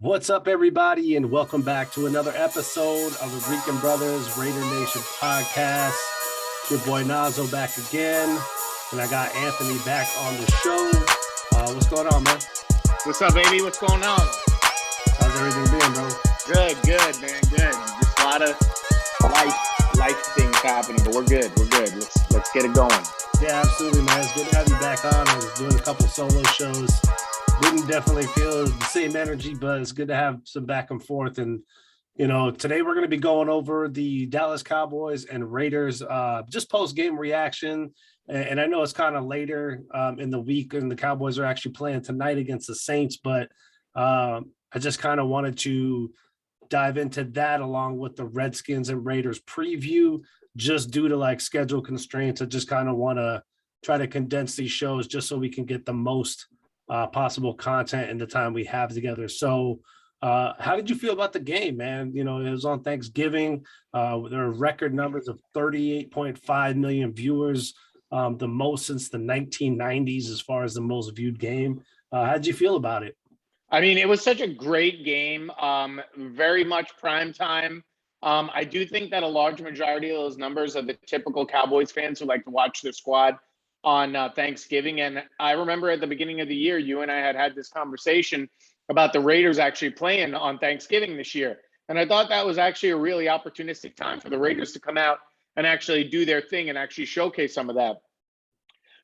What's up, everybody, and welcome back to another episode of the Rican Brothers Raidernation podcast. It's your boy Nazo back again, and I got Anthony back on the show. What's going on, man? What's up, baby? What's going on? How's everything been, bro? Good, man, good. Just a lot of life things happening, but we're good. Let's get it going. Yeah, absolutely, man. It's good to have you back on. I was doing a couple solo shows. Didn't definitely feel the same energy, but it's good to have some back and forth. And, today we're going to be going over the Dallas Cowboys and Raiders, just post-game reaction. And I know it's kind of later in the week, and the Cowboys are actually playing tonight against the Saints, but I just kind of wanted to dive into that along with the Redskins and Raiders preview, just due to schedule constraints. I just kind of want to try to condense these shows just so we can get the most possible content in the time we have together. So how did you feel about the game, man? It was on Thanksgiving. There are record numbers of 38.5 million viewers, the most since the 1990s as far as the most viewed game. How did you feel about it? I mean, it was such a great game, very much prime time. I do think that a large majority of those numbers are the typical Cowboys fans who like to watch their squad on Thanksgiving. And I remember at the beginning of the year, you and I had this conversation about the Raiders actually playing on Thanksgiving this year. And I thought that was actually a really opportunistic time for the Raiders to come out and actually do their thing and actually showcase some of that.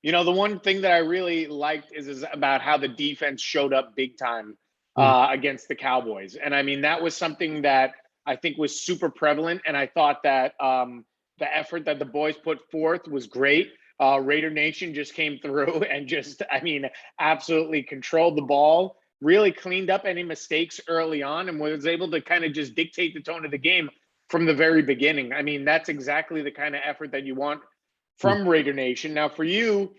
The one thing that I really liked is about how the defense showed up big time against the Cowboys. And I mean, that was something that I think was super prevalent. And I thought that the effort that the boys put forth was great. Raidernation just came through and absolutely controlled the ball, really cleaned up any mistakes early on, and was able to kind of just dictate the tone of the game from the very beginning. I mean, that's exactly the kind of effort that you want from Raidernation. Now, for you,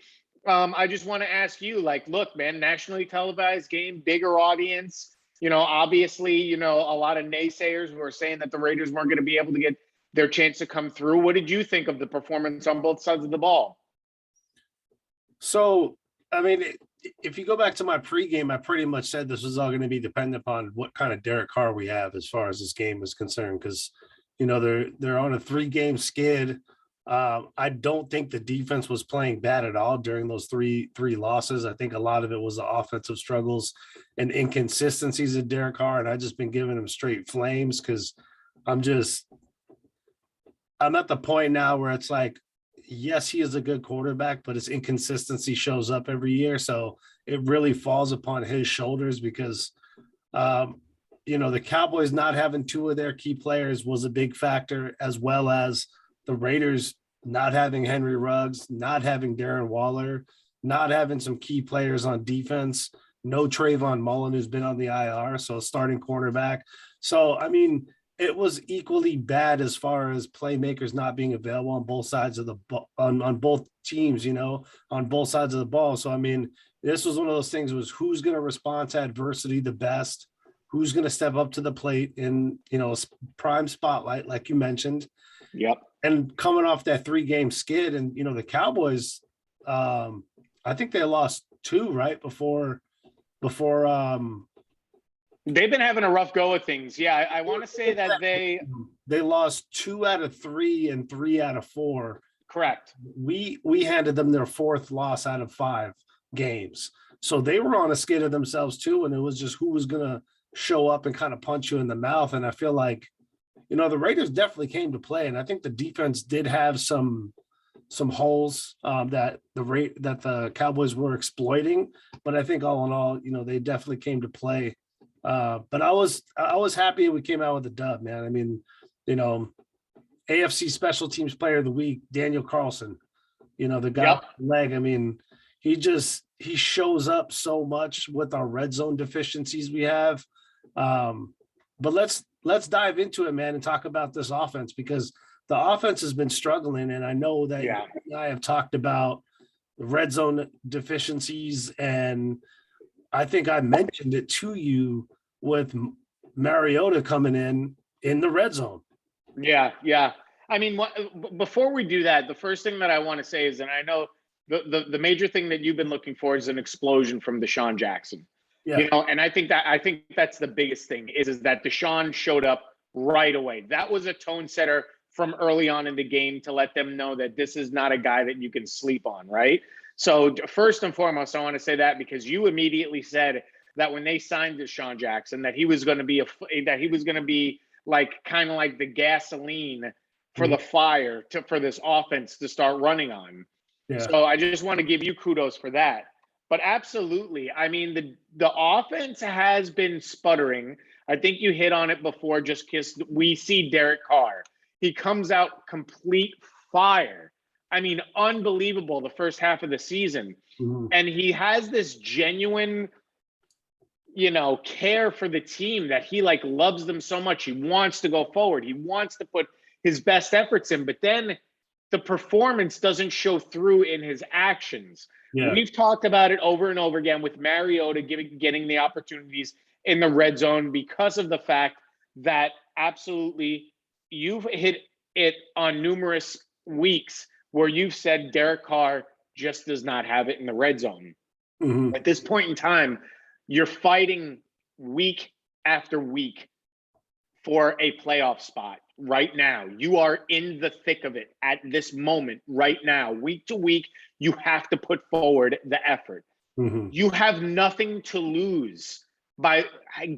I just want to ask you, look, man, nationally televised game, bigger audience. Obviously, a lot of naysayers who are saying that the Raiders weren't going to be able to get their chance to come through. What did you think of the performance on both sides of the ball? So, I mean, if you go back to my pregame, I pretty much said this was all going to be dependent upon what kind of Derek Carr we have as far as this game is concerned, because, they're on a 3-game skid. I don't think the defense was playing bad at all during those three losses. I think a lot of it was the offensive struggles and inconsistencies of Derek Carr, and I've just been giving him straight flames because I'm at the point now where it's like, yes, he is a good quarterback, but his inconsistency shows up every year. So it really falls upon his shoulders because, the Cowboys not having 2 of their key players was a big factor, as well as the Raiders not having Henry Ruggs, not having Darren Waller, not having some key players on defense, no Trayvon Mullen, who's been on the IR, so starting cornerback. So, I mean, it was equally bad as far as playmakers not being available on both sides of the on both teams, on both sides of the ball. So, I mean, this was one of those things was who's going to respond to adversity the best, who's going to step up to the plate in, prime spotlight, like you mentioned. Yep. And coming off that 3-game skid and, the Cowboys, I think they lost 2 right before they've been having a rough go of things. Yeah, I want to say that they lost 2 out of 3 and 3 out of 4. Correct. We handed them their 4th loss out of 5 games. So they were on a skid of themselves too, and it was just who was going to show up and kind of punch you in the mouth. And I feel like, the Raiders definitely came to play, and I think the defense did have some holes that the Cowboys were exploiting. But I think all in all, they definitely came to play. But I was happy we came out with a dub, man. I mean, AFC Special Teams Player of the Week, Daniel Carlson, the guy with the leg. I mean, he shows up so much with our red zone deficiencies we have. But let's dive into it, man, and talk about this offense, because the offense has been struggling. And I know that you and I have talked about the red zone deficiencies, and I think I mentioned it to you with Mariota coming in the red zone. Yeah. I mean, before we do that, the first thing that I want to say is, and I know the major thing that you've been looking for is an explosion from Deshaun Jackson. Yeah. And I think that's the biggest thing is that Deshaun showed up right away. That was a tone setter from early on in the game to let them know that this is not a guy that you can sleep on, right? So first and foremost, I want to say that because you immediately said that when they signed Deshaun Jackson, that he was going to be like kind of like the gasoline for the fire for this offense to start running on. Yeah. So I just want to give you kudos for that. But absolutely, I mean, the offense has been sputtering. I think you hit on it before, just because we see Derek Carr. He comes out complete fire. I mean, unbelievable the first half of the season. And he has this genuine, care for the team that he like loves them so much. He wants to go forward. He wants to put his best efforts in, but then the performance doesn't show through in his actions. Yeah. We've talked about it over and over again with Mariota getting the opportunities in the red zone because of the fact that absolutely you've hit it on numerous weeks where you've said Derek Carr just does not have it in the red zone. At this point in time, you're fighting week after week for a playoff spot right now. You are in the thick of it at this moment right now. Week to week, you have to put forward the effort. You have nothing to lose by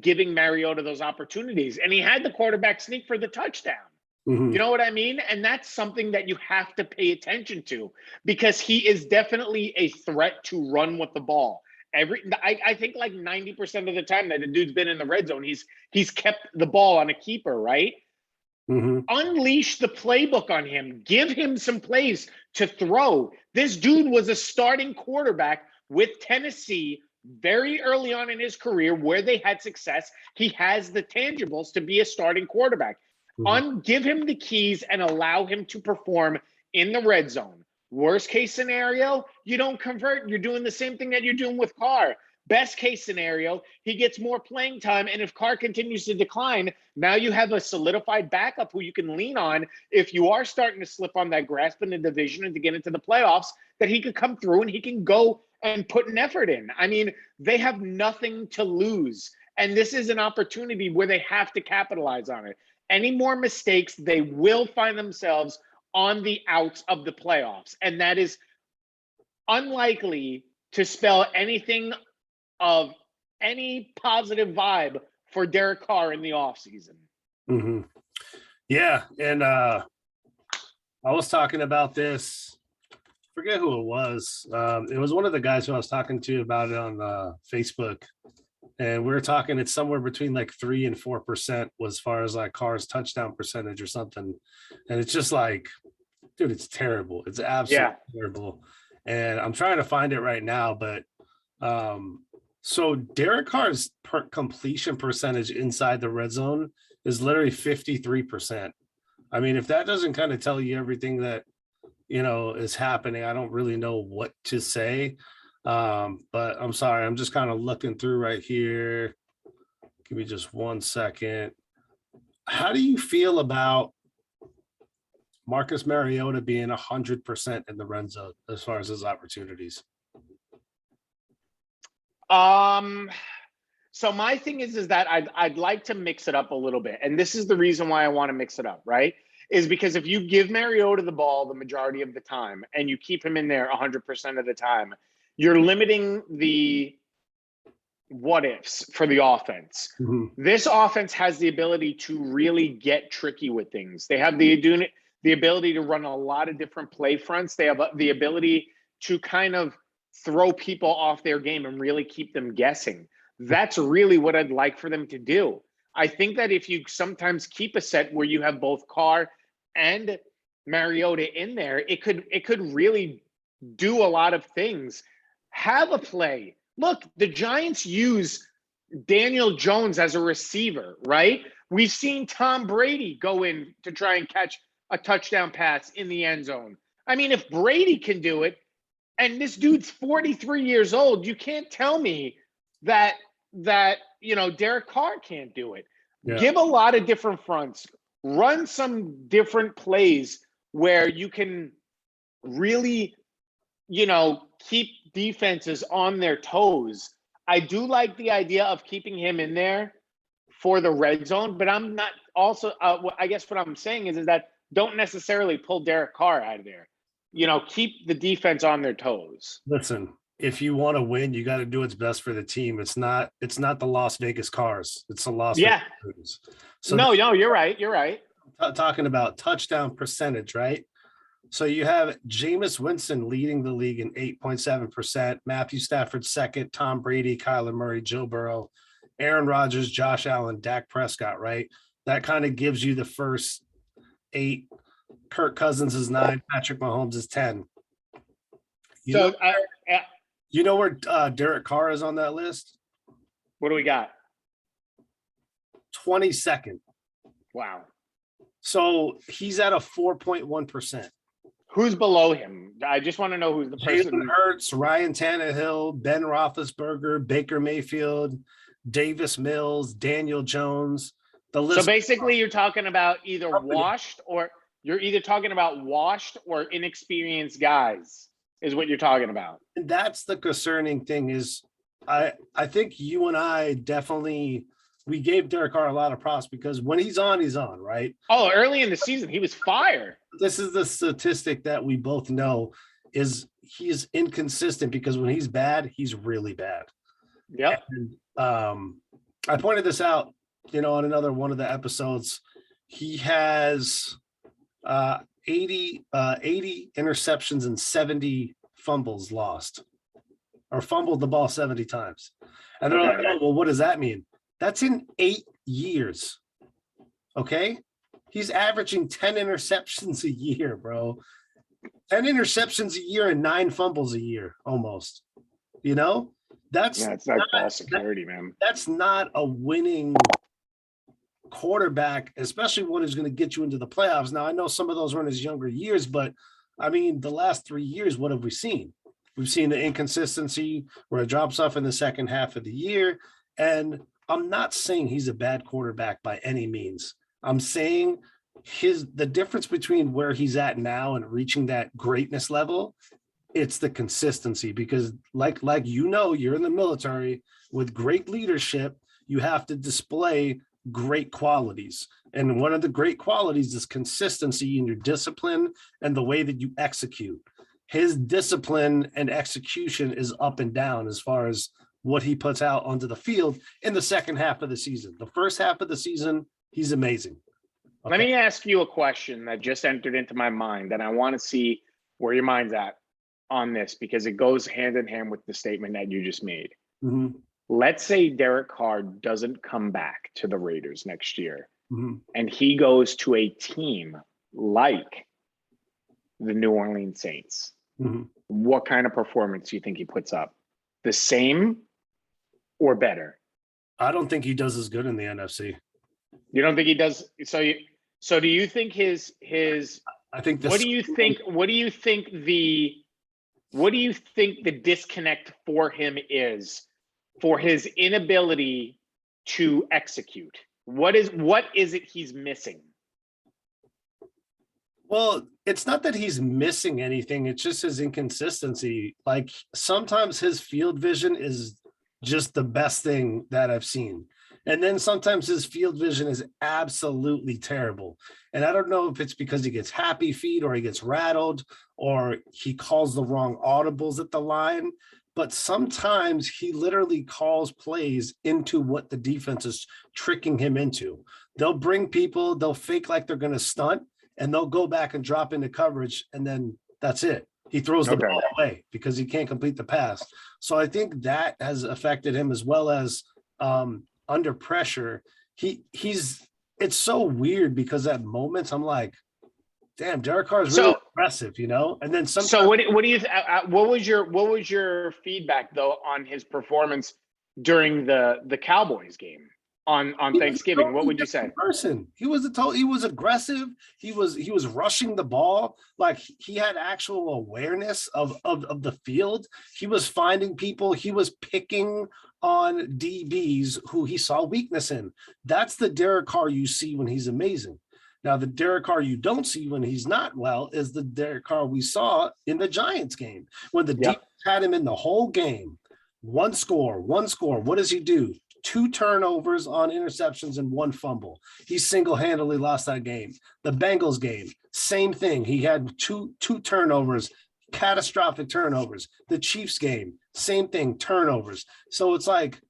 giving Mariota those opportunities. And he had the quarterback sneak for the touchdown. You know what I mean? And that's something that you have to pay attention to because he is definitely a threat to run with the ball. I think like 90% of the time that the dude's been in the red zone, he's kept the ball on a keeper, right? Unleash the playbook on him. Give him some plays to throw. This dude was a starting quarterback with Tennessee very early on in his career where they had success. He has the tangibles to be a starting quarterback. Give him the keys and allow him to perform in the red zone. Worst case scenario, you don't convert. You're doing the same thing that you're doing with Carr. Best case scenario, he gets more playing time. And if Carr continues to decline, now you have a solidified backup who you can lean on if you are starting to slip on that grasp in the division and to get into the playoffs, that he could come through and he can go and put an effort in. I mean, they have nothing to lose. And this is an opportunity where they have to capitalize on it. Any more mistakes, they will find themselves on the outs of the playoffs. And that is unlikely to spell anything of any positive vibe for Derek Carr in the offseason. Yeah. And I was talking about this. I forget who it was. It was one of the guys who I was talking to about it on Facebook. And we were talking, it's somewhere between like 3 and 4% as far as like Carr's touchdown percentage or something. And it's just like, dude, it's terrible. It's absolutely terrible. And I'm trying to find it right now, but so Derek Carr's completion percentage inside the red zone is literally 53%. I mean, if that doesn't kind of tell you everything that, is happening, I don't really know what to say. But I'm sorry, I'm just kind of looking through right here. Give me just 1 second. How do you feel about Marcus Mariota being 100% in the red zone as far as his opportunities? So my thing is that I'd like to mix it up a little bit. And this is the reason why I want to mix it up, right? Is because if you give Mariota the ball the majority of the time and you keep him in there 100% of the time, you're limiting the what ifs for the offense. This offense has the ability to really get tricky with things. They have the ability to run a lot of different play fronts. They have the ability to kind of throw people off their game and really keep them guessing. That's really what I'd like for them to do. I think that if you sometimes keep a set where you have both Carr and Mariota in there, it could really do a lot of things. Have a play. Look, the Giants use Daniel Jones as a receiver, right? We've seen Tom Brady go in to try and catch a touchdown pass in the end zone. I mean, if Brady can do it, and this dude's 43 years old, you can't tell me that Derek Carr can't do it. Yeah. Give a lot of different fronts. Run some different plays where you can really, keep defenses on their toes. I do like the idea of keeping him in there for the red zone, but I'm not also, I guess what I'm saying is that don't necessarily pull Derek Carr out of there. Keep the defense on their toes. Listen, if you want to win, you got to do what's best for the team. It's not the Las Vegas Cars. It's the Las Yeah. Vegas. So No, you're right. You're right. Talking about touchdown percentage, right? So you have Jameis Winston leading the league in 8.7%, Matthew Stafford second, Tom Brady, Kyler Murray, Joe Burrow, Aaron Rodgers, Josh Allen, Dak Prescott, right? That kind of gives you the first 8. Kirk Cousins is 9, Patrick Mahomes is 10. You know where Derek Carr is on that list? What do we got? 22nd. Wow. So he's at a 4.1%. Who's below him? I just want to know who's the person. Jalen Hurts, Ryan Tannehill, Ben Roethlisberger, Baker Mayfield, Davis Mills, Daniel Jones. The list. So basically, you're talking about either washed or inexperienced guys is what you're talking about. And that's the concerning thing is I think you and I definitely we gave Derek Carr a lot of props because when he's on, right? Oh, early in the season, he was fire. This is the statistic that we both know is he is inconsistent because when he's bad, he's really bad. Yeah. I pointed this out, on another one of the episodes. He has 80 interceptions and 70 fumbles lost or fumbled the ball 70 times. And they're like, oh, well, what does that mean? That's in 8 years. Okay. He's averaging 10 interceptions a year, bro. 10 interceptions a year and 9 fumbles a year almost. It's like ball security, man. That's not a winning quarterback, especially one who's going to get you into the playoffs. Now, I know some of those were in his younger years, but I mean, the last 3 years, what have we seen? We've seen the inconsistency where it drops off in the second half of the year. And I'm not saying he's a bad quarterback by any means. I'm saying the difference between where he's at now and reaching that greatness level, it's the consistency because like you're in the military with great leadership, you have to display great qualities. And one of the great qualities is consistency in your discipline and the way that you execute. His discipline and execution is up and down as far as what he puts out onto the field in the second half of the season. The first half of the season, he's amazing. Okay. Let me ask you a question that just entered into my mind, and I want to see where your mind's at on this because it goes hand in hand with the statement that you just made. Mm-hmm. Let's say Derek Carr doesn't come back to the Raiders next year, and he goes to a team like the New Orleans Saints. Mm-hmm. What kind of performance do you think he puts up? The same or better? I don't think he does as good in the NFC. You don't think he does? So do you think his I think what do you think the disconnect for him is for his inability to execute? What is it he's missing? Well, it's not that he's missing anything. It's just his inconsistency. Like sometimes his field vision is just the best thing that I've seen. And then sometimes his field vision is absolutely terrible. And I don't know if it's because he gets happy feet or he gets rattled or he calls the wrong audibles at the line. But sometimes he literally calls plays into what the defense is tricking him into. They'll bring people, they'll fake like they're going to stunt, and they'll go back and drop into coverage, and then that's it. He throws the ball away because he can't complete the pass. So I think that has affected him as well as under pressure. He's it's so weird because at moments I'm like, damn, Derek Carr is really aggressive, And then sometimes. So what do you? What was your feedback though on his performance during the Cowboys game on Thanksgiving? What would you say? He was aggressive. He was rushing the ball. Like he had actual awareness of the field. He was finding people. He was picking on DBs who he saw weakness in. That's the Derek Carr you see when he's amazing. Now, the Derek Carr you don't see when he's not well is the Derek Carr we saw in the Giants game when the defense had him in the whole game. One score, one score. What does he do? 2 turnovers on interceptions and 1 fumble. He single-handedly lost that game. The Bengals game, same thing. He had two turnovers, catastrophic turnovers. The Chiefs game, same thing, turnovers. So it's like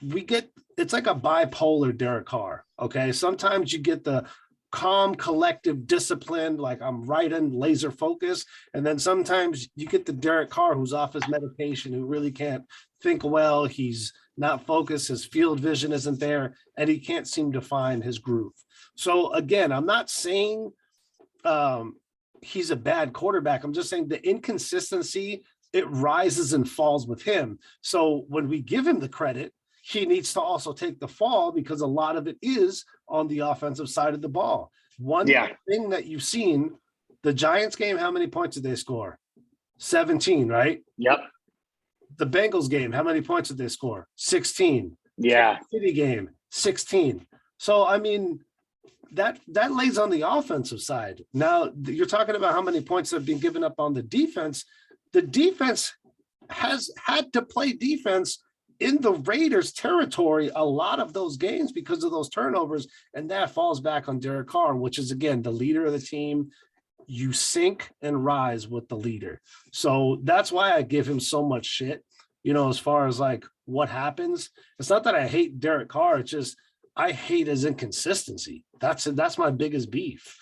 it's like a bipolar Derek Carr. Okay. Sometimes you get the calm, collective, disciplined, like I'm right and laser focused. And then sometimes you get the Derek Carr who's off his medication, who really can't think well. He's not focused. His field vision isn't there, and he can't seem to find his groove. So again, I'm not saying he's a bad quarterback. I'm just saying the inconsistency, it rises and falls with him. So when we give him the credit, he needs to also take the fall, because a lot of it is on the offensive side of the ball. One thing that you've seen, the Giants game, how many points did they score? 17, right? Yep. The Bengals game, how many points did they score? 16. Yeah. City game, 16. So, I mean, that lays on the offensive side. Now, you're talking about how many points have been given up on the defense. The defense has had to play defense in the Raiders' territory a lot of those games because of those turnovers, and that falls back on Derek Carr, which is, again, the leader of the team. You sink and rise with the leader. So that's why I give him so much shit, as far as like what happens. It's not that I hate Derek Carr. It's just I hate his inconsistency. That's my biggest beef.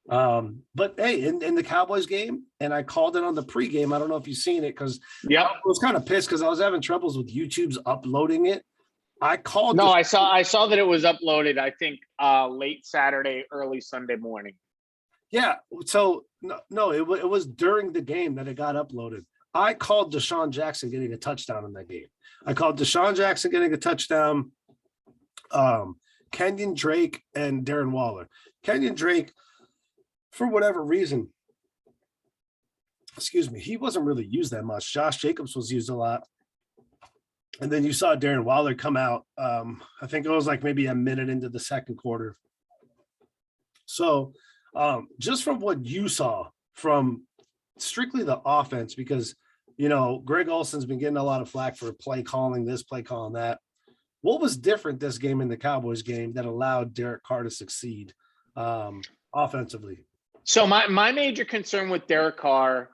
But hey, in the Cowboys game, and I called it on the pregame. I don't know if you've seen it, because I was kind of pissed because I was having troubles with YouTube's uploading it. I saw that it was uploaded, I think, late Saturday, early Sunday morning. Yeah. So no, it was during the game that it got uploaded. I called Deshaun Jackson getting a touchdown in that game. I called Deshaun Jackson getting a touchdown, Kenyon Drake and Darren Waller. Kenyon Drake, for whatever reason, he wasn't really used that much. Josh Jacobs was used a lot. And then you saw Darren Waller come out. I think it was like maybe a minute into the second quarter. So just from what you saw from strictly the offense, because, Greg Olson's been getting a lot of flack for play calling this, play calling that. What was different this game in the Cowboys game that allowed Derek Carr to succeed offensively? So my major concern with Derek Carr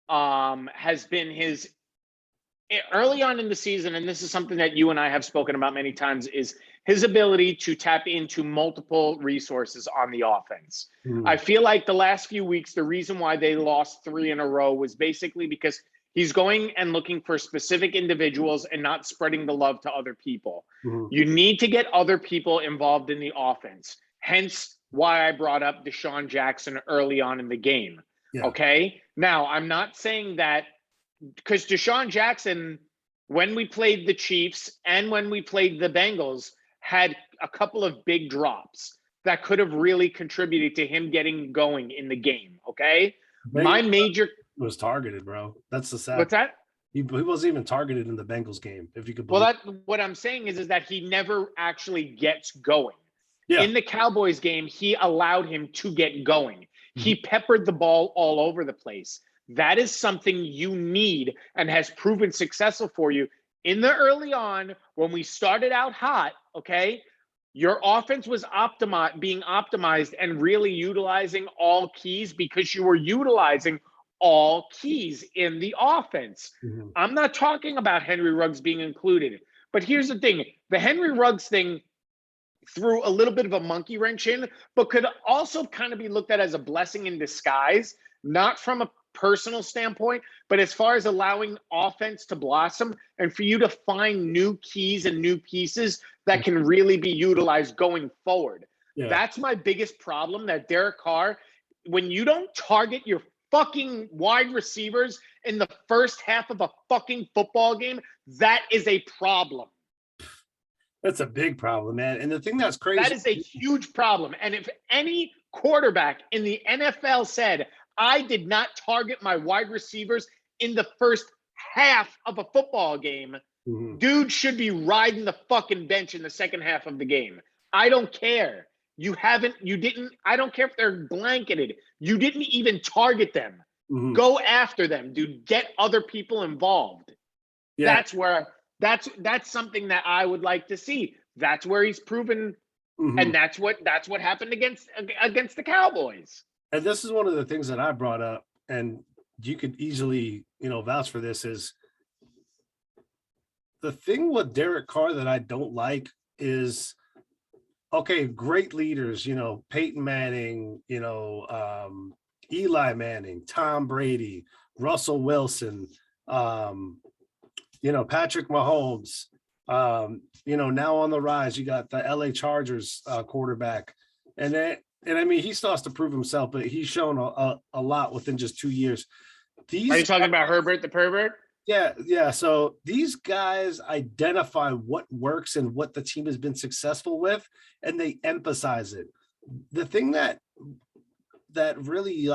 has been his early on in the season, and this is something that you and I have spoken about many times, is his ability to tap into multiple resources on the offense. I feel like the last few weeks, the reason why they lost 3 in a row was basically because he's going and looking for specific individuals and not spreading the love to other people. You need to get other people involved in the offense. Hence why I brought up Deshaun Jackson early on in the game. Yeah. Okay. Now, I'm not saying that because Deshaun Jackson, when we played the Chiefs and when we played the Bengals, had a couple of big drops that could have really contributed to him getting going in the game. Okay. My major was targeted, bro. That's the sad. What's that? He wasn't even targeted in the Bengals game, if you could believe. Well, what I'm saying is that he never actually gets going. Yeah. In the Cowboys game, he allowed him to get going. He peppered the ball all over the place. That is something you need and has proven successful for you in the early on when we started out hot. Okay. Your offense was being optimized and really utilizing all keys because you were utilizing all keys in the offense. I'm not talking about Henry Ruggs being included, but here's the thing. The Henry Ruggs thing threw a little bit of a monkey wrench in, but could also kind of be looked at as a blessing in disguise, not from a personal standpoint, but as far as allowing offense to blossom and for you to find new keys and new pieces that can really be utilized going forward. Yeah. That's my biggest problem, that Derek Carr, when you don't target your fucking wide receivers in the first half of a fucking football game, that is a problem. That's a big problem, man. And the thing that's crazy. That is a huge problem. And if any quarterback in the NFL said, I did not target my wide receivers in the first half of a football game, dude should be riding the fucking bench in the second half of the game. I don't care. I don't care if they're blanketed. You didn't even target them. Go after them, dude. Get other people involved. Yeah. That's where that's something that I would like to see. That's where he's proven, Mhm. and that's what happened against the Cowboys. And this is one of the things that I brought up, and you could easily, vouch for this, is the thing with Derek Carr that I don't like is, okay, great leaders, Peyton Manning, Eli Manning, Tom Brady, Russell Wilson, um, Patrick Mahomes, now on the rise, you got the LA Chargers quarterback. And I mean, he still has to prove himself, but he's shown a lot within just 2 years. Are you These talking about Herbert the pervert? Yeah. So these guys identify what works and what the team has been successful with, and they emphasize it. The thing that really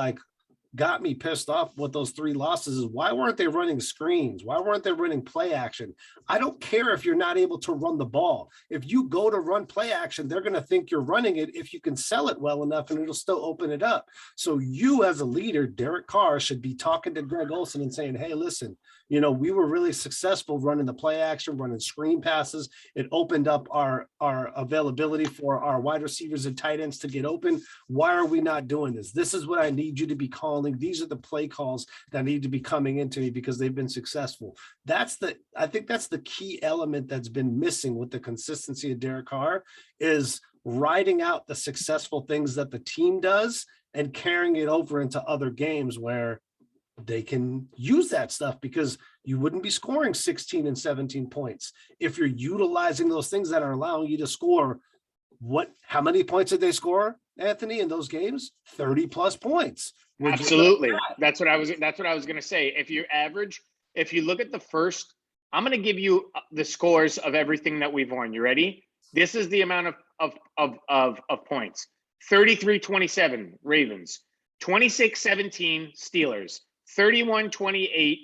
got me pissed off with those 3 losses is, why weren't they running screens? Why weren't they running play action? I don't care if you're not able to run the ball. If you go to run play action, they're going to think you're running it if you can sell it well enough, and it'll still open it up. So you, as a leader, Derek Carr, should be talking to Greg Olsen and saying, hey, listen, we were really successful running the play action, running screen passes. It opened up our availability for our wide receivers and tight ends to get open. Why are we not doing this? This is what I need you to be calling. These are the play calls that need to be coming into me because they've been successful. I think that's the key element that's been missing with the consistency of Derek Carr, is riding out the successful things that the team does and carrying it over into other games where they can use that stuff, because you wouldn't be scoring 16 and 17 points if you're utilizing those things that are allowing you to score. How many points did they score, Anthony, in those games? 30 plus points. Absolutely. That's what I was going to say. If you look at the first, I'm going to give you the scores of everything that we've won. You ready? This is the amount of points. 33-27 Ravens, 26-17 Steelers, 31-28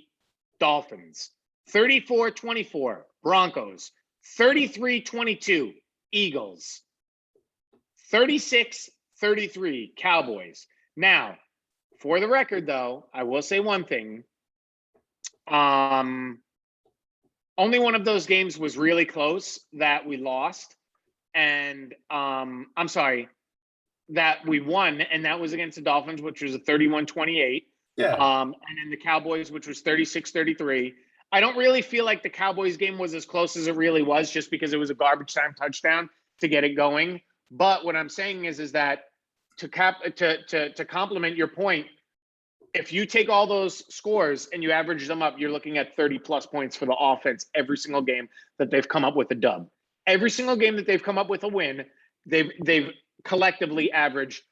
Dolphins, 34-24 Broncos, 33-22 Eagles, 36-33 Cowboys. Now, for the record, though, I will say one thing. Only one of those games was really close that we lost. And I'm sorry, that we won, and that was against the Dolphins, which was a 31-28. Yeah. And then the Cowboys, which was 36-33. I don't really feel like the Cowboys game was as close as it really was, just because it was a garbage time touchdown to get it going. But what I'm saying is that to complement your point, if you take all those scores and you average them up, you're looking at 30 plus points for the offense every single game that they've come up with a dub. Every single game that they've come up with a win, they've collectively averaged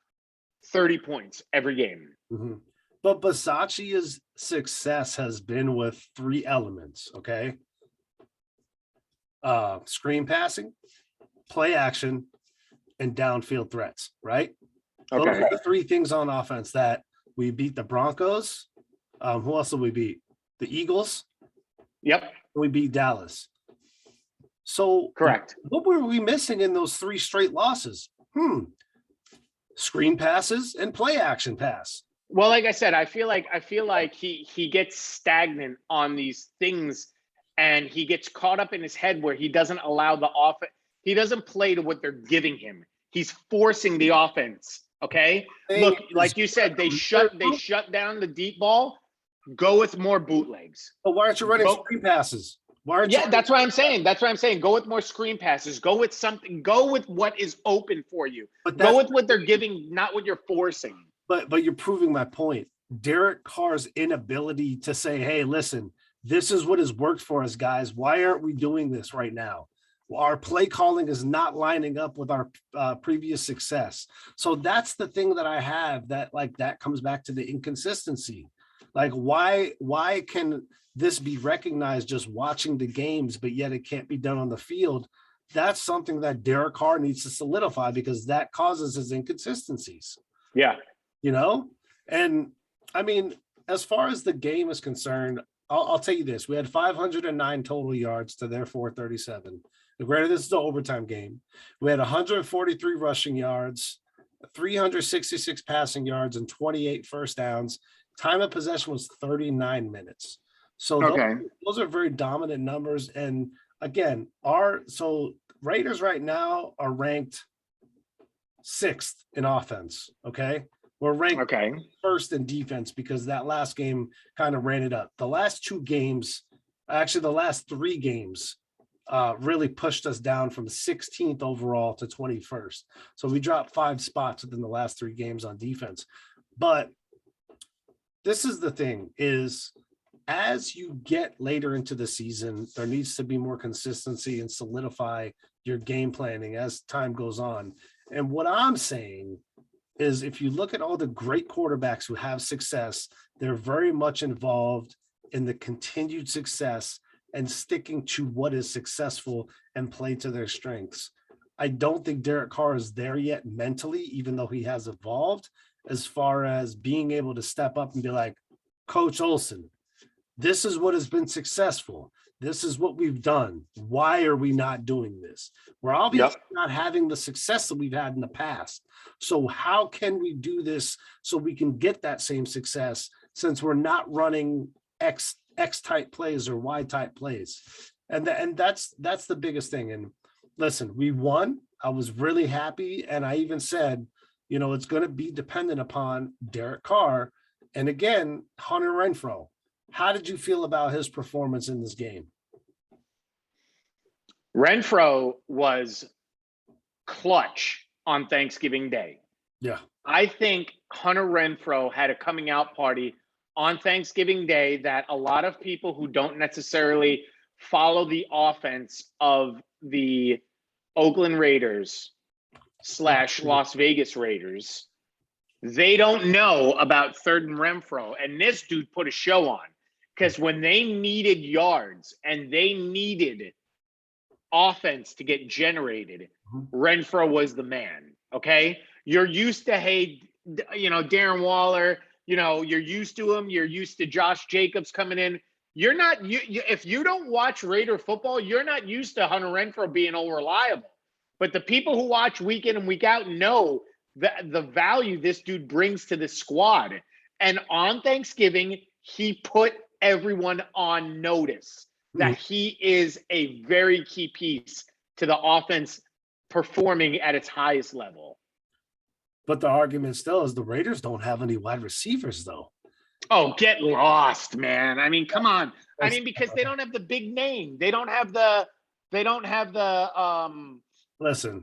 30 points every game. Mm-hmm. But Bisaccia's success has been with 3 elements, okay? Screen passing, play action, and downfield threats, right? Okay. Those are the 3 things on offense that we beat the Broncos. Who else did we beat? The Eagles. Yep. We beat Dallas. So correct. What were we missing in those 3 straight losses? Screen passes and play action pass. Well, like I said, I feel like he gets stagnant on these things, and he gets caught up in his head where he doesn't allow the offense. He doesn't play to what they're giving him. He's forcing the offense. Okay. Look, like you said, they shut down the deep ball. Go with more bootlegs. But why aren't you running screen passes? That's what I'm saying. Go with more screen passes. Go with something. Go with what is open for you. Go with what they're giving, not what you're forcing. But you're proving my point. Derek Carr's inability to say, hey, listen, this is what has worked for us, guys. Why aren't we doing this right now? Our play calling is not lining up with our previous success. So that's the thing that I have that comes back to the inconsistency. Like, why can this be recognized just watching the games, but yet it can't be done on the field? That's something that Derek Carr needs to solidify, because that causes his inconsistencies. Yeah. And I mean, as far as the game is concerned, I'll tell you this. We had 509 total yards to their 437. Granted, this is an overtime game. We had 143 rushing yards, 366 passing yards, and 28 first downs. Time of possession was 39 minutes. So Okay. those are very dominant numbers. And again, Raiders right now are ranked 6th in offense. Okay. We're ranked Okay. first in defense because that last game kind of ran it up. The last 2 games, actually the last 3 games, really pushed us down from 16th overall to 21st. So we dropped 5 spots within the last 3 games on defense. But this is the thing is, as you get later into the season, there needs to be more consistency and solidify your game planning as time goes on. And what I'm saying is, if you look at all the great quarterbacks who have success, they're very much involved in the continued success and sticking to what is successful and play to their strengths. I don't think Derek Carr is there yet mentally, even though he has evolved, as far as being able to step up and be like, Coach Olsen, this is what has been successful. This is what we've done. Why are we not doing this? We're obviously not having the success that we've had in the past. So how can we do this so we can get that same success, since we're not running X type plays or Y type plays? And that's the biggest thing. And listen, we won. I was really happy. And I even said, it's going to be dependent upon Derek Carr. And again, Hunter Renfrow. How did you feel about his performance in this game? Renfrow was clutch on Thanksgiving Day. Yeah. I think Hunter Renfrow had a coming out party on Thanksgiving Day that a lot of people who don't necessarily follow the offense of the Oakland Raiders / Las Vegas Raiders, they don't know about third and Renfrow. And this dude put a show on, because when they needed yards and they needed offense to get generated, Renfrow was the man. Okay. You're used to, Darren Waller, you're used to him. You're used to Josh Jacobs coming in. You're not, if you don't watch Raider football, you're not used to Hunter Renfrow being unreliable. But the people who watch week in and week out know the value this dude brings to the squad. And on Thanksgiving, he put everyone on notice that he is a very key piece to the offense performing at its highest level. But the argument still is the Raiders don't have any wide receivers, though. Oh, get lost, man. I mean, come on. I mean, because they don't have the big name. They don't have the Listen,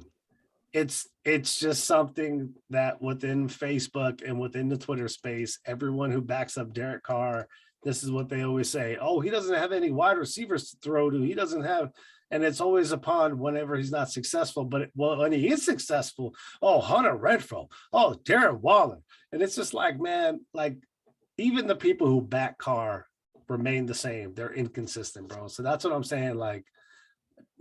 it's just something that within Facebook and within the Twitter space, everyone who backs up Derek Carr, this is what they always say. Oh, he doesn't have any wide receivers to throw to. He doesn't have, and it's always upon whenever he's not successful. But when he is successful, oh, Hunter Renfrow, oh, Darren Waller. And it's just like, man, like even the people who back Carr remain the same. They're inconsistent, bro. So that's what I'm saying. Like,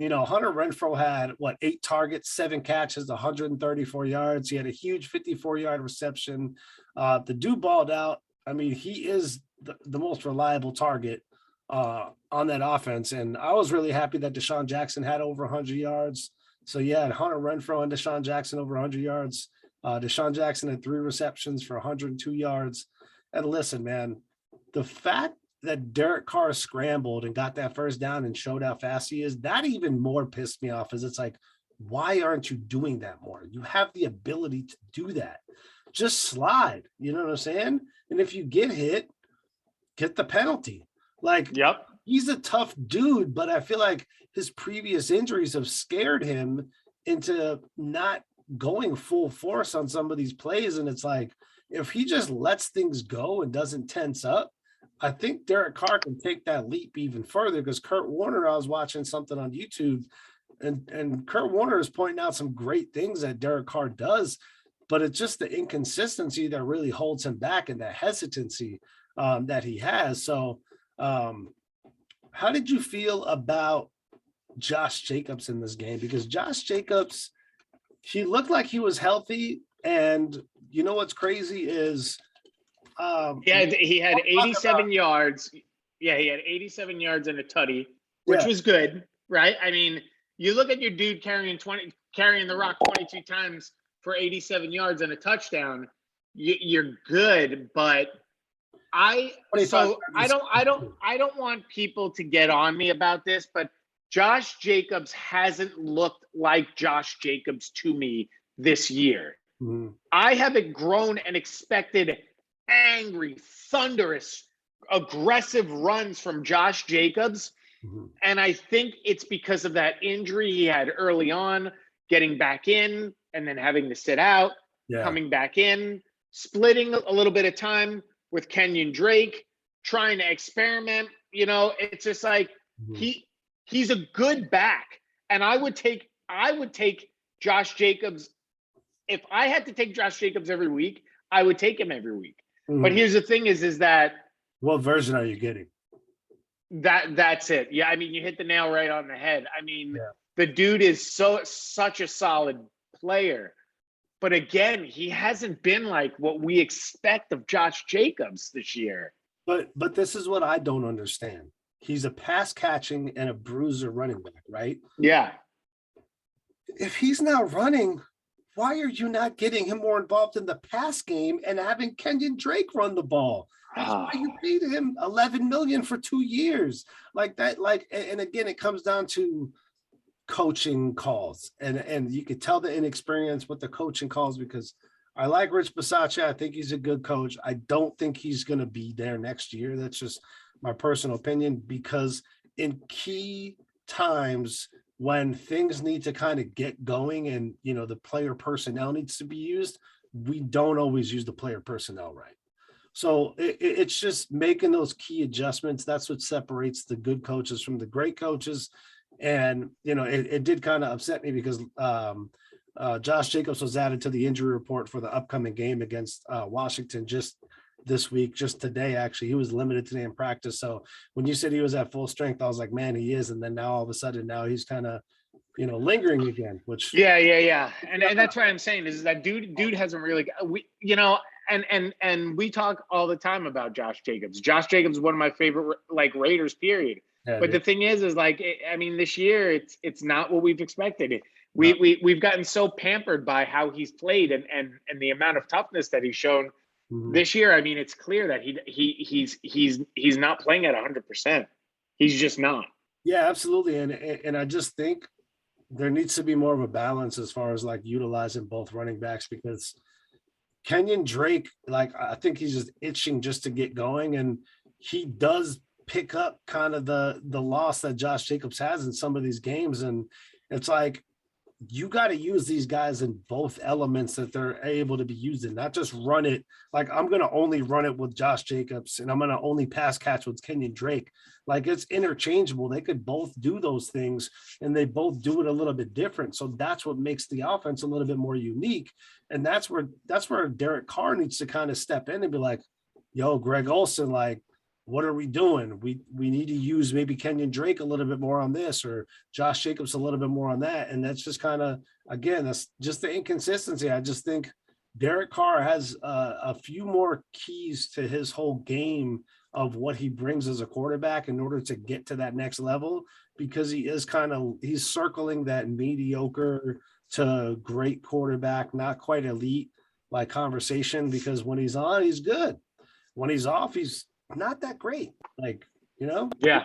Hunter Renfrow had 8 targets, 7 catches, 134 yards. He had a huge 54-yard reception. The dude balled out. I mean, he is the most reliable target on that offense. And I was really happy that Deshaun Jackson had over 100 yards. So yeah, Hunter Renfrow and Deshaun Jackson over 100 yards. Deshaun Jackson had 3 receptions for 102 yards. And listen, man, the fact that Derek Carr scrambled and got that first down and showed how fast he is, that even more pissed me off. Is it's like, why aren't you doing that more? You have the ability to do that. Just slide. You know what I'm saying? And if you get hit, get the penalty. Like, he's a tough dude, but I feel like his previous injuries have scared him into not going full force on some of these plays. And it's like, if he just lets things go and doesn't tense up, I think Derek Carr can take that leap even further, because Kurt Warner, I was watching something on YouTube, and Kurt Warner is pointing out some great things that Derek Carr does, but it's just the inconsistency that really holds him back, and that hesitancy that he has. So how did you feel about Josh Jacobs in this game? Because Josh Jacobs, he looked like he was healthy, and you know what's crazy is he had 87 yards. Yeah, he had 87 yards and a tutty, which was good, right? I mean, you look at your dude carrying the rock 22 times for 87 yards and a touchdown, you're good, but So I don't want people to get on me about this, but Josh Jacobs hasn't looked like Josh Jacobs to me this year. Mm-hmm. I haven't grown and expected angry, thunderous, aggressive runs from Josh Jacobs. Mm-hmm. And I think it's because of that injury he had early on, getting back in and then having to sit out, coming back in, splitting a little bit of time with Kenyon Drake, trying to experiment. It's just like he's a good back. And I would take Josh Jacobs. If I had to take Josh Jacobs every week, I would take him every week. Mm-hmm. But here's the thing is that what version are you getting? That's it. Yeah, I mean, you hit the nail right on the head. I mean, the dude is such a solid player. But again, he hasn't been like what we expect of Josh Jacobs this year. But this is what I don't understand. He's a pass catching and a bruiser running back, right? Yeah. If he's not running, why are you not getting him more involved in the pass game and having Kenyon Drake run the ball? That's why you paid him $11 million for 2 years. Like that, and again, it comes down to coaching calls. And you could tell the inexperience with the coaching calls, because I like Rich Bisaccia. I think he's a good coach. I don't think he's going to be there next year. That's just my personal opinion, because in key times when things need to kind of get going and, the player personnel needs to be used, we don't always use the player personnel right. So it's just making those key adjustments. That's what separates the good coaches from the great coaches. And, it did kind of upset me because Josh Jacobs was added to the injury report for the upcoming game against Washington just this week, just today, actually. He was limited today in practice. So when you said he was at full strength, I was like, man, he is. And then now all of a sudden now he's kind of, lingering again, which. Yeah. And that's what I'm saying is that dude hasn't really, and we talk all the time about Josh Jacobs. Josh Jacobs is one of my favorite, Raiders, period. Yeah, but the thing is this year it's not what we've expected. We've gotten so pampered by how he's played and the amount of toughness that he's shown this year. I mean, it's clear that he's not playing at 100%. He's just not. Yeah, absolutely. And I just think there needs to be more of a balance as far as utilizing both running backs, because Kenyon Drake, I think he's just itching just to get going, and he does pick up kind of the loss that Josh Jacobs has in some of these games. And it's you got to use these guys in both elements that they're able to be used in, not just run it. I'm going to only run it with Josh Jacobs and I'm going to only pass catch with Kenyon Drake. It's interchangeable. They could both do those things and they both do it a little bit different. So that's what makes the offense a little bit more unique. And that's where Derek Carr needs to kind of step in and be like, yo, Greg Olsen, what are we doing? We need to use maybe Kenyon Drake a little bit more on this, or Josh Jacobs a little bit more on that. And that's just kind of, again, that's just the inconsistency. I just think Derek Carr has a few more keys to his whole game of what he brings as a quarterback in order to get to that next level, because he's circling that mediocre to great quarterback, not quite elite conversation, because when he's on, he's good. When he's off, he's not that great, Yeah.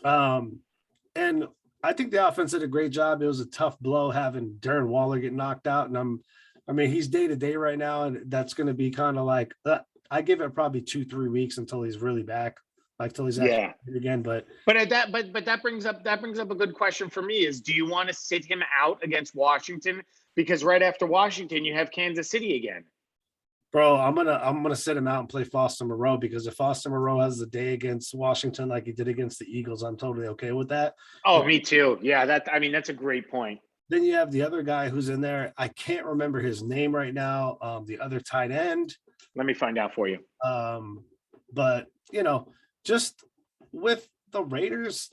And I think the offense did a great job. It was a tough blow having Darren Waller get knocked out, and he's day to day right now, and that's going to be kind of I give it probably 2-3 weeks until he's really back, till he's actually again. But that brings up a good question for me: is do you want to sit him out against Washington, because right after Washington you have Kansas City again? Bro, I'm gonna sit him out and play Foster Moreau, because if Foster Moreau has the day against Washington like he did against the Eagles, I'm totally okay with that. Oh, me too. Yeah, that's a great point. Then you have the other guy who's in there. I can't remember his name right now. The other tight end. Let me find out for you. But just with the Raiders,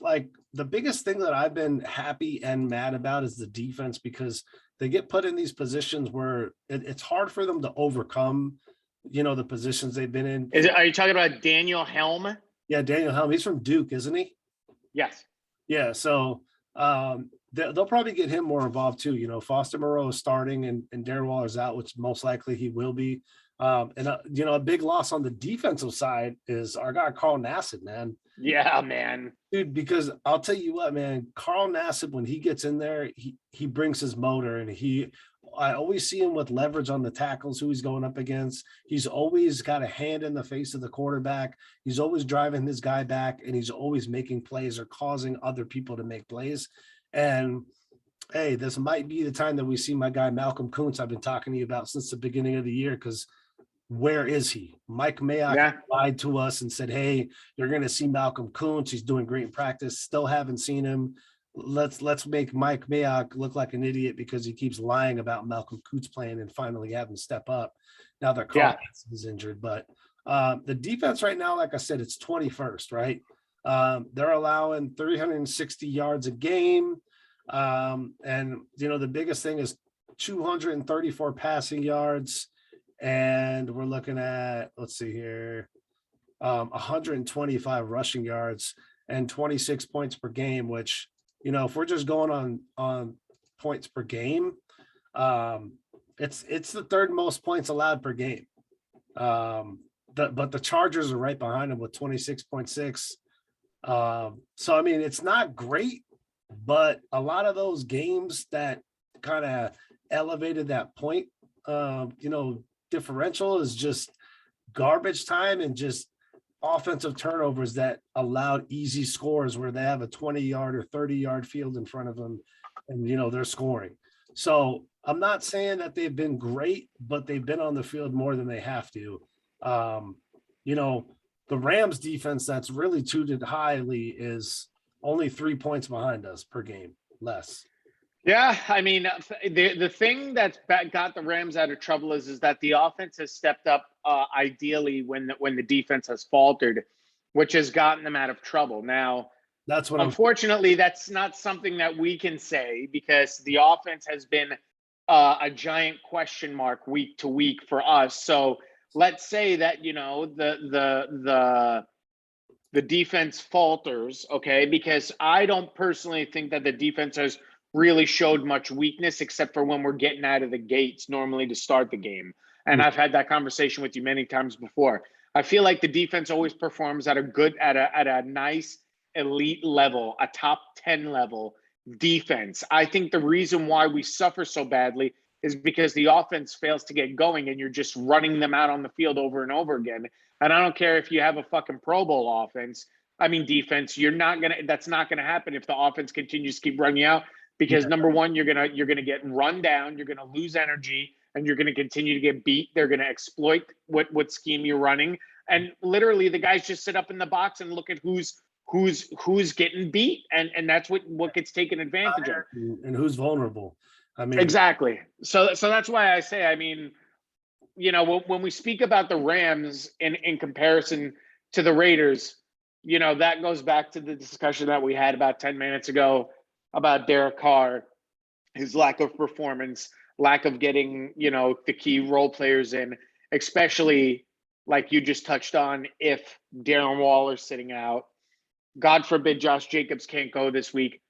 the biggest thing that I've been happy and mad about is the defense, because they get put in these positions where it's hard for them to overcome, the positions they've been in. Are you talking about Daniel Helm? Yeah, Daniel Helm. He's from Duke, isn't he? Yes. Yeah. So they'll probably get him more involved too. Foster Moreau is starting and Darren Waller's out, which most likely he will be. A big loss on the defensive side is our guy Carl Nassib, man. Yeah, man. Dude, because I'll tell you what, man, Carl Nassib, when he gets in there, he brings his motor, and I always see him with leverage on the tackles who he's going up against. He's always got a hand in the face of the quarterback. He's always driving his guy back, and he's always making plays or causing other people to make plays. And hey, this might be the time that we see my guy Malcolm Kuntz I've been talking to you about since the beginning of the year, because where is he? Mike Mayock lied to us and said, hey, you're going to see Malcolm Kuntz. He's doing great in practice. Still haven't seen him. Let's make Mike Mayock look like an idiot because he keeps lying about Malcolm Kuntz playing and finally having to step up. Now that Carl is injured. But the defense right now, like I said, it's 21st, right? They're allowing 360 yards a game. And, the biggest thing is 234 passing yards. And we're looking at, let's see here, 125 rushing yards and 26 points per game, which, if we're just going on points per game, it's the third most points allowed per game. But the Chargers are right behind them with 26.6. So, I mean, it's not great, but a lot of those games that kind of elevated that point, differential is just garbage time and just offensive turnovers that allowed easy scores where they have a 20-yard or 30-yard field in front of them and, they're scoring. So I'm not saying that they've been great, but they've been on the field more than they have to. The Rams defense that's really tooted highly is only 3 points behind us per game, less. Yeah, I mean, the thing that's got the Rams out of trouble is that the offense has stepped up ideally when the defense has faltered, which has gotten them out of trouble. Now, that's what unfortunately, that's not something that we can say because the offense has been a giant question mark week to week for us. So let's say that the defense falters, okay? Because I don't personally think that the defense has really showed much weakness except for when we're getting out of the gates normally to start the game. And I've had that conversation with you many times before. I feel like the defense always performs at a nice elite level, a top 10 level defense. I think the reason why we suffer so badly is because the offense fails to get going and you're just running them out on the field over and over again. And I don't care if you have a fucking Pro Bowl defense, that's not gonna happen if the offense continues to keep running you out. Because number one, you're gonna get run down, you're gonna lose energy, and you're gonna continue to get beat. They're gonna exploit what scheme you're running, and literally the guys just sit up in the box and look at who's getting beat, and that's what gets taken advantage of, and who's vulnerable. I mean, exactly. So that's why I say, I mean, when we speak about the Rams in comparison to the Raiders, that goes back to the discussion that we had about 10 minutes ago about Derek Carr, his lack of performance, lack of getting, the key role players in, especially like you just touched on, if Darren Waller's sitting out, God forbid Josh Jacobs can't go this week.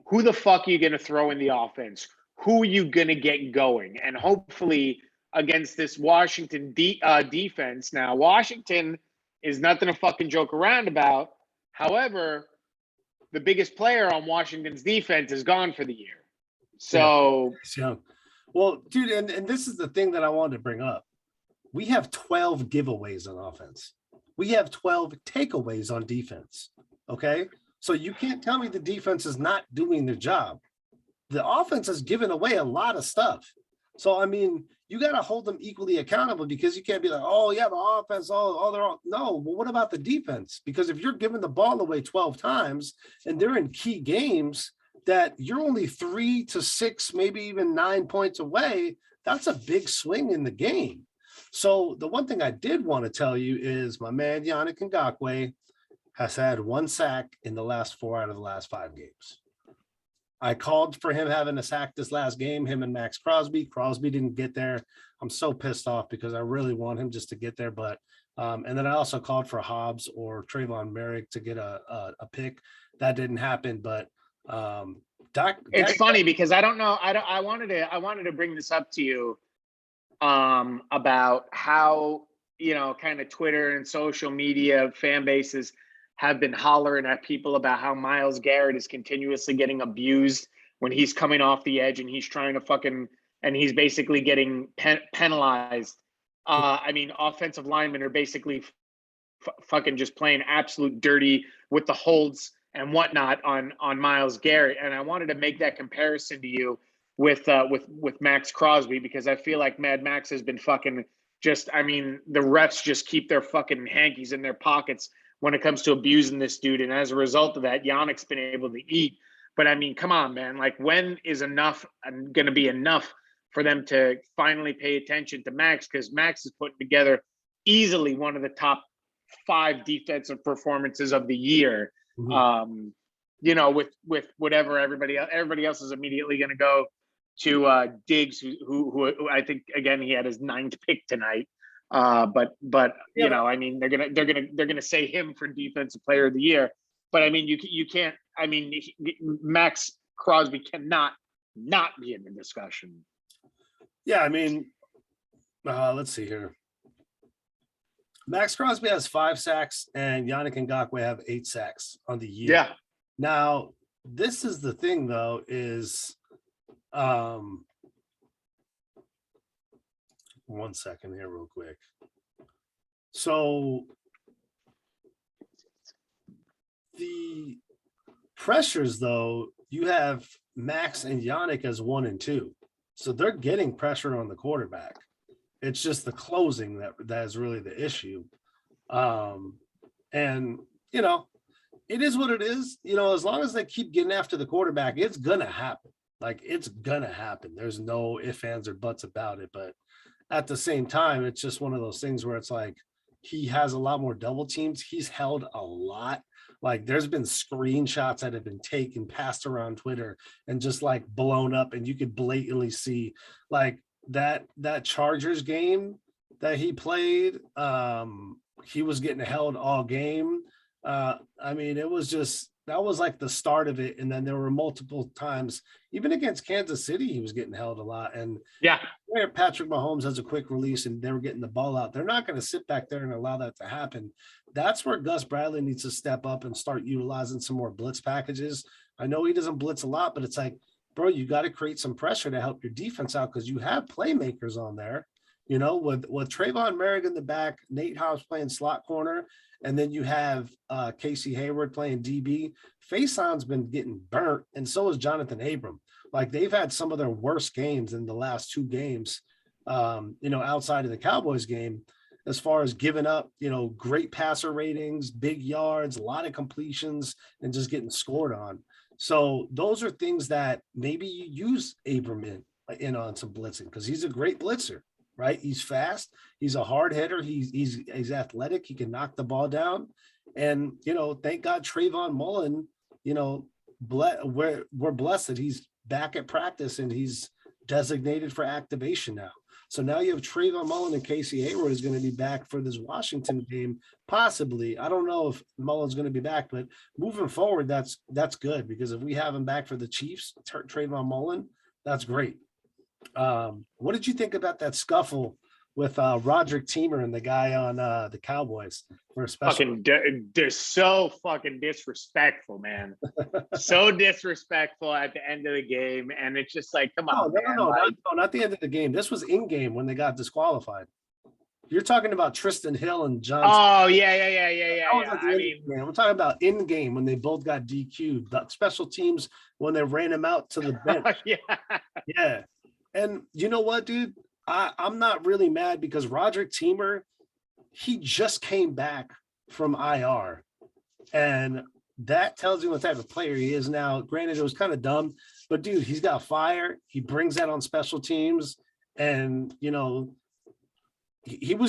Who the fuck are you going to throw in the offense? Who are you going to get going? And hopefully against this Washington defense, now Washington is nothing to fucking joke around about. However, the biggest player on Washington's defense is gone for the year. So, well, dude, and this is the thing that I wanted to bring up. We have 12 giveaways on offense. We have 12 takeaways on defense. Okay. So you can't tell me the defense is not doing their job. The offense has given away a lot of stuff. So, I mean, you got to hold them equally accountable because you can't be like, oh, yeah, the offense, they're all. No, well, what about the defense? Because if you're giving the ball away 12 times and they're in key games that you're only 3 to 6, maybe even 9 points away, that's a big swing in the game. So the one thing I did want to tell you is my man, Yannick Ngakoue, has had 1 sack in the last 4 out of the last 5 games. I called for him having a sack this last game, him and Max Crosby. Crosby didn't get there. I'm so pissed off because I really want him just to get there. But and then I also called for Hobbs or Trayvon Merrick to get a pick. That didn't happen. But it's funny because I don't know. I wanted to bring this up to you. about how, kind of Twitter and social media fan bases have been hollering at people about how Myles Garrett is continuously getting abused when he's coming off the edge and he's trying to and he's basically getting penalized. I mean, offensive linemen are basically fucking just playing absolute dirty with the holds and whatnot on Myles Garrett. And I wanted to make that comparison to you with Max Crosby, because I feel like Mad Max has been fucking just, I mean, the refs just keep their fucking hankies in their pockets when it comes to abusing this dude. And as a result of that, Yannick's been able to eat. But I mean, come on, man. Like, when is enough going to be enough for them to finally pay attention to Max? Because Max is putting together easily one of the top 5 defensive performances of the year. Mm-hmm. With whatever everybody else is immediately going to go to Diggs, who I think, again, he had his 9th pick tonight. But I mean, they're gonna say him for defensive player of the year. But I mean, you can't. I mean, Max Crosby cannot not be in the discussion. Yeah, I mean, let's see here. Max Crosby has 5 sacks, and Yannick Ngakoue have 8 sacks on the year. Yeah. Now, this is the thing, though, is, 1 second here, real quick. So the pressures, though, you have Max and Yannick as 1 and 2, so they're getting pressure on the quarterback. It's just the closing that is really the issue. And, it is what it is. As long as they keep getting after the quarterback, it's going to happen. Like, it's going to happen. There's no ifs, ands, or buts about it. But at the same time, it's just one of those things where it's like, he has a lot more double teams. He's held a lot. Like, there's been screenshots that have been taken, passed around Twitter, and just like blown up. And you could blatantly see, like, that Chargers game that he played, he was getting held all game. I mean, it was just, that was like the start of it. And then there were multiple times, even against Kansas City, he was getting held a lot. And yeah, where Patrick Mahomes has a quick release and they were getting the ball out, they're not going to sit back there and allow that to happen. That's where Gus Bradley needs to step up and start utilizing some more blitz packages. I know he doesn't blitz a lot, but it's like, bro, you got to create some pressure to help your defense out, because you have playmakers on there, with Trayvon Merrick in the back, Nate Hobbs playing slot corner, and then you have Casey Hayward playing DB. Faison's been getting burnt, and so is Jonathan Abram. Like, they've had some of their worst games in the last 2 games, outside of the Cowboys game, as far as giving up, great passer ratings, big yards, a lot of completions, and just getting scored on. So those are things that maybe you use Abram in on some blitzing, because he's a great blitzer, right? He's fast. He's a hard hitter. He's athletic. He can knock the ball down. And, thank God Trayvon Mullen, we're blessed that he's back at practice and he's designated for activation now. So now you have Trayvon Mullen and Casey Hayward is going to be back for this Washington game, possibly. I don't know if Mullen's going to be back, but moving forward, that's good, because if we have him back for the Chiefs, Trayvon Mullen, that's great. What did you think about that scuffle with Roderick Teamer and the guy on the Cowboys for a special? They're so fucking disrespectful, man. So disrespectful at the end of the game, and it's just like, come on, no, not the end of the game. This was in game when they got disqualified. You're talking about Tristan Hill and Johnson. Oh yeah. I'm talking about in game when they both got DQ'd. The special teams when they ran him out to the bench. Yeah. And you know what, dude? I'm not really mad, because Roderick Teamer, he just came back from IR, and that tells you what type of player he is now. Granted, it was kind of dumb, but dude, he's got fire. He brings that on special teams, and he's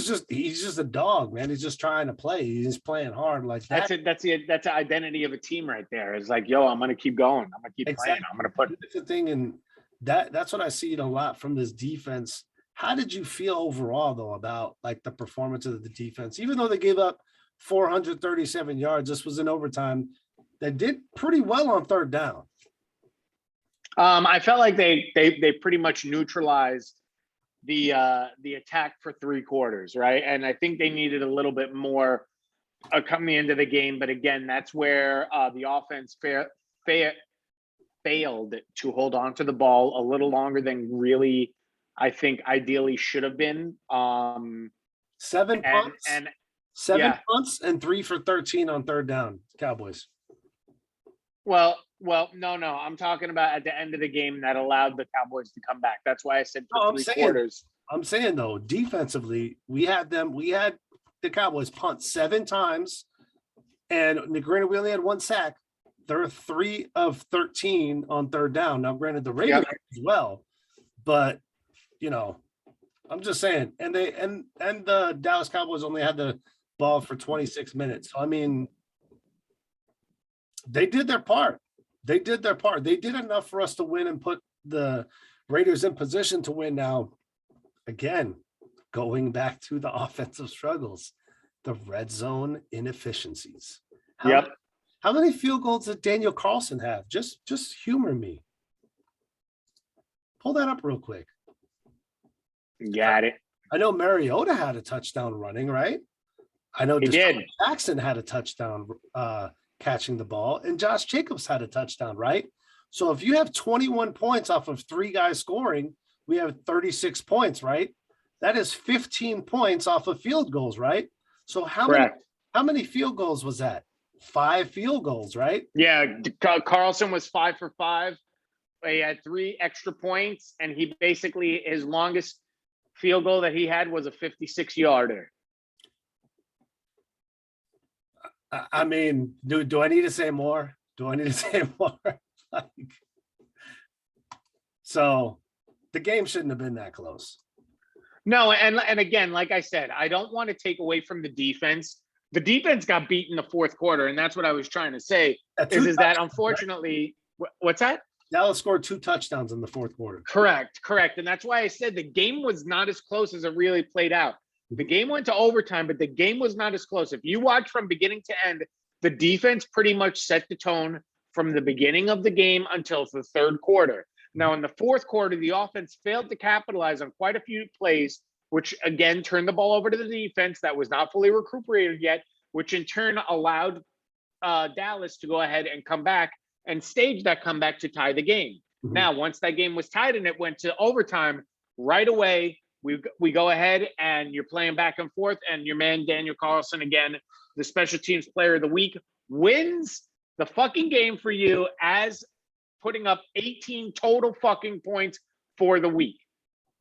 just a dog, man. He's just trying to play. He's playing hard like that. That's the identity of a team right there. It's like, yo, I'm gonna keep going. I'm gonna keep playing. I'm gonna put the thing in. That's what I see a lot from this defense. How did you feel overall, though, about like the performance of the defense? Even though they gave up 437 yards, this was in overtime. They did pretty well on 3rd down. I felt like they pretty much neutralized the attack for 3 quarters, right? And I think they needed a little bit more coming into the game. But again, that's where the offense failed to hold on to the ball a little longer than really, I think, ideally should have been. 7 punts, and 7 punts, and 3 for 13 on third down. Cowboys. Well, no. I'm talking about at the end of the game that allowed the Cowboys to come back. That's why I said for 3 quarters. I'm saying though, defensively, we had the Cowboys punt 7 times, and granted, we only had 1 sack. They're 3 of 13 on third down. Now, granted, the Raiders as well, but I'm just saying. And the Dallas Cowboys only had the ball for 26 minutes. So, I mean, they did their part. They did enough for us to win and put the Raiders in position to win. Now, again, going back to the offensive struggles, the red zone inefficiencies. How many field goals did Daniel Carlson have? Just humor me. Pull that up real quick. Got it. I know Mariota had a touchdown running, right? I know Deshaun Jackson had a touchdown catching the ball, and Josh Jacobs had a touchdown, right? So if you have 21 points off of 3 guys scoring, we have 36 points, right? That is 15 points off of field goals, right? So how many field goals was that? 5 field goals, right? Yeah, Carlson was 5 for 5. He had 3 extra points, and he basically, his longest field goal that he had was a 56-yarder. I mean, do I need to say more? So the game shouldn't have been that close. No, and again, like I said, I don't want to take away from the defense. The defense got beat in the 4th quarter, and that's what I was trying to say. Is that unfortunately, right? What's that? Dallas scored 2 touchdowns in the 4th quarter. Correct. And that's why I said the game was not as close as it really played out. The game went to overtime, but the game was not as close. If you watch from beginning to end, the defense pretty much set the tone from the beginning of the game until the 3rd quarter. Now, in the 4th quarter, the offense failed to capitalize on quite a few plays, which again turned the ball over to the defense that was not fully recuperated yet, which in turn allowed Dallas to go ahead and come back and stage that comeback to tie the game. Mm-hmm. Now, once that game was tied and it went to overtime, right away, we go ahead and you're playing back and forth, and your man Daniel Carlson, again, the special teams player of the week, wins the fucking game for you as putting up 18 total fucking points for the week.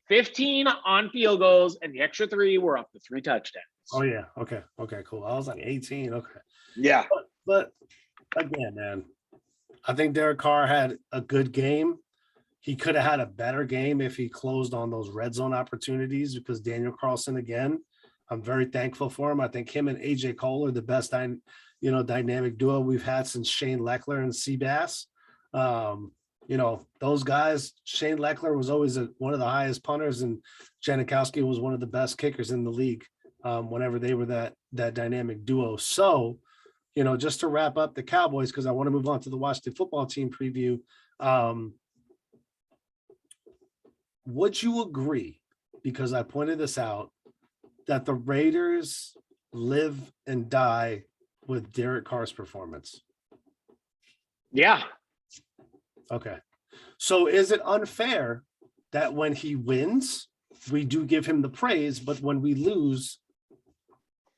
15 on field goals, and the extra 3 were up to 3 touchdowns. Oh, yeah. Okay, cool. I was like 18. Okay. Yeah. But again, man, I think Derek Carr had a good game. He could have had a better game if he closed on those red zone opportunities, because Daniel Carlson, again, I'm very thankful for him. I think him and AJ Cole are the best dynamic duo we've had since Shane Leckler and Seabass. Those guys, Shane Leckler was always one of the highest punters, and Janikowski was one of the best kickers in the league whenever they were that dynamic duo. So, just to wrap up the Cowboys, because I want to move on to the Washington football team preview. Would you agree, because I pointed this out, that the Raiders live and die with Derek Carr's performance? Yeah. Okay. So is it unfair that when he wins, we do give him the praise, but when we lose,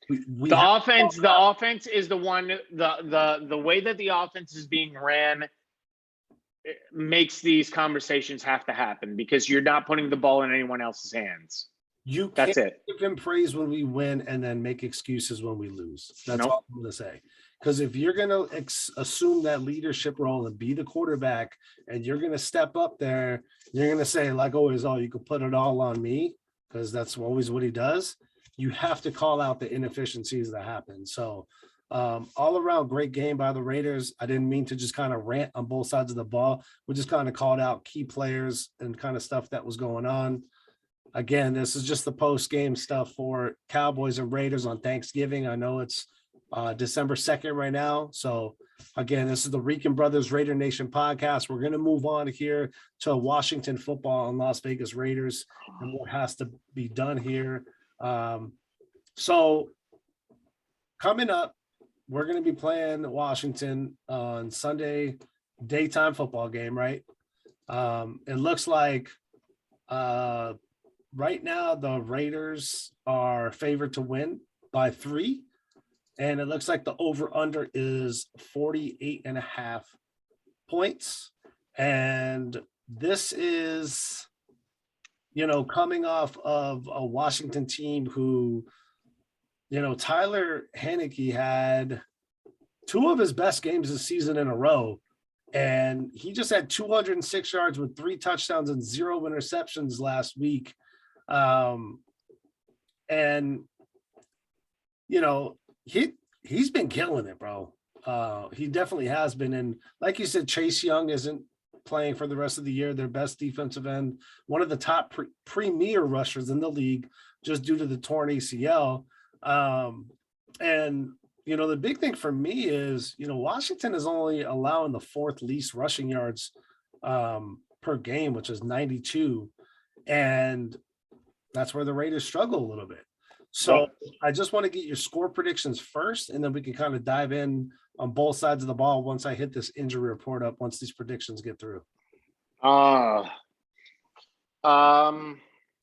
the offense is the one, the way that the offense is being ran, it makes these conversations have to happen, because you're not putting the ball in anyone else's hands. That's it. Give him praise when we win and then make excuses when we lose. That's all I'm going to say. Because if you're going to assume that leadership role and be the quarterback, and you're going to step up there, you're going to say, like always, oh, you can put it all on me, because that's always what he does. You have to call out the inefficiencies that happen. So all around great game by the Raiders. I didn't mean to just kind of rant on both sides of the ball. We just kind of called out key players and kind of stuff that was going on. Again, this is just the post-game stuff for Cowboys and Raiders on Thanksgiving. I know it's December 2nd right now. So Again, this is the Rican Brothers Raidernation podcast. We're going to move on here to Washington football and Las Vegas Raiders and what has to be done here. So coming up, we're going to be playing Washington on Sunday, daytime football game, right? It looks like right now the Raiders are favored to win by 3. And it looks like the over-under is 48.5 points. And this is, coming off of a Washington team who, Tyler Heinicke had 2 of his best games this season in a row. And he just had 206 yards with 3 touchdowns and 0 interceptions last week. He's been killing it, bro. He definitely has been. And like you said, Chase Young isn't playing for the rest of the year. Their best defensive end, one of the top premier rushers in the league, just due to the torn ACL. The big thing for me is, Washington is only allowing the 4th least rushing yards per game, which is 92. And that's where the Raiders struggle a little bit. So I just want to get your score predictions first, and then we can kind of dive in on both sides of the ball once I hit this injury report up, once these predictions get through. This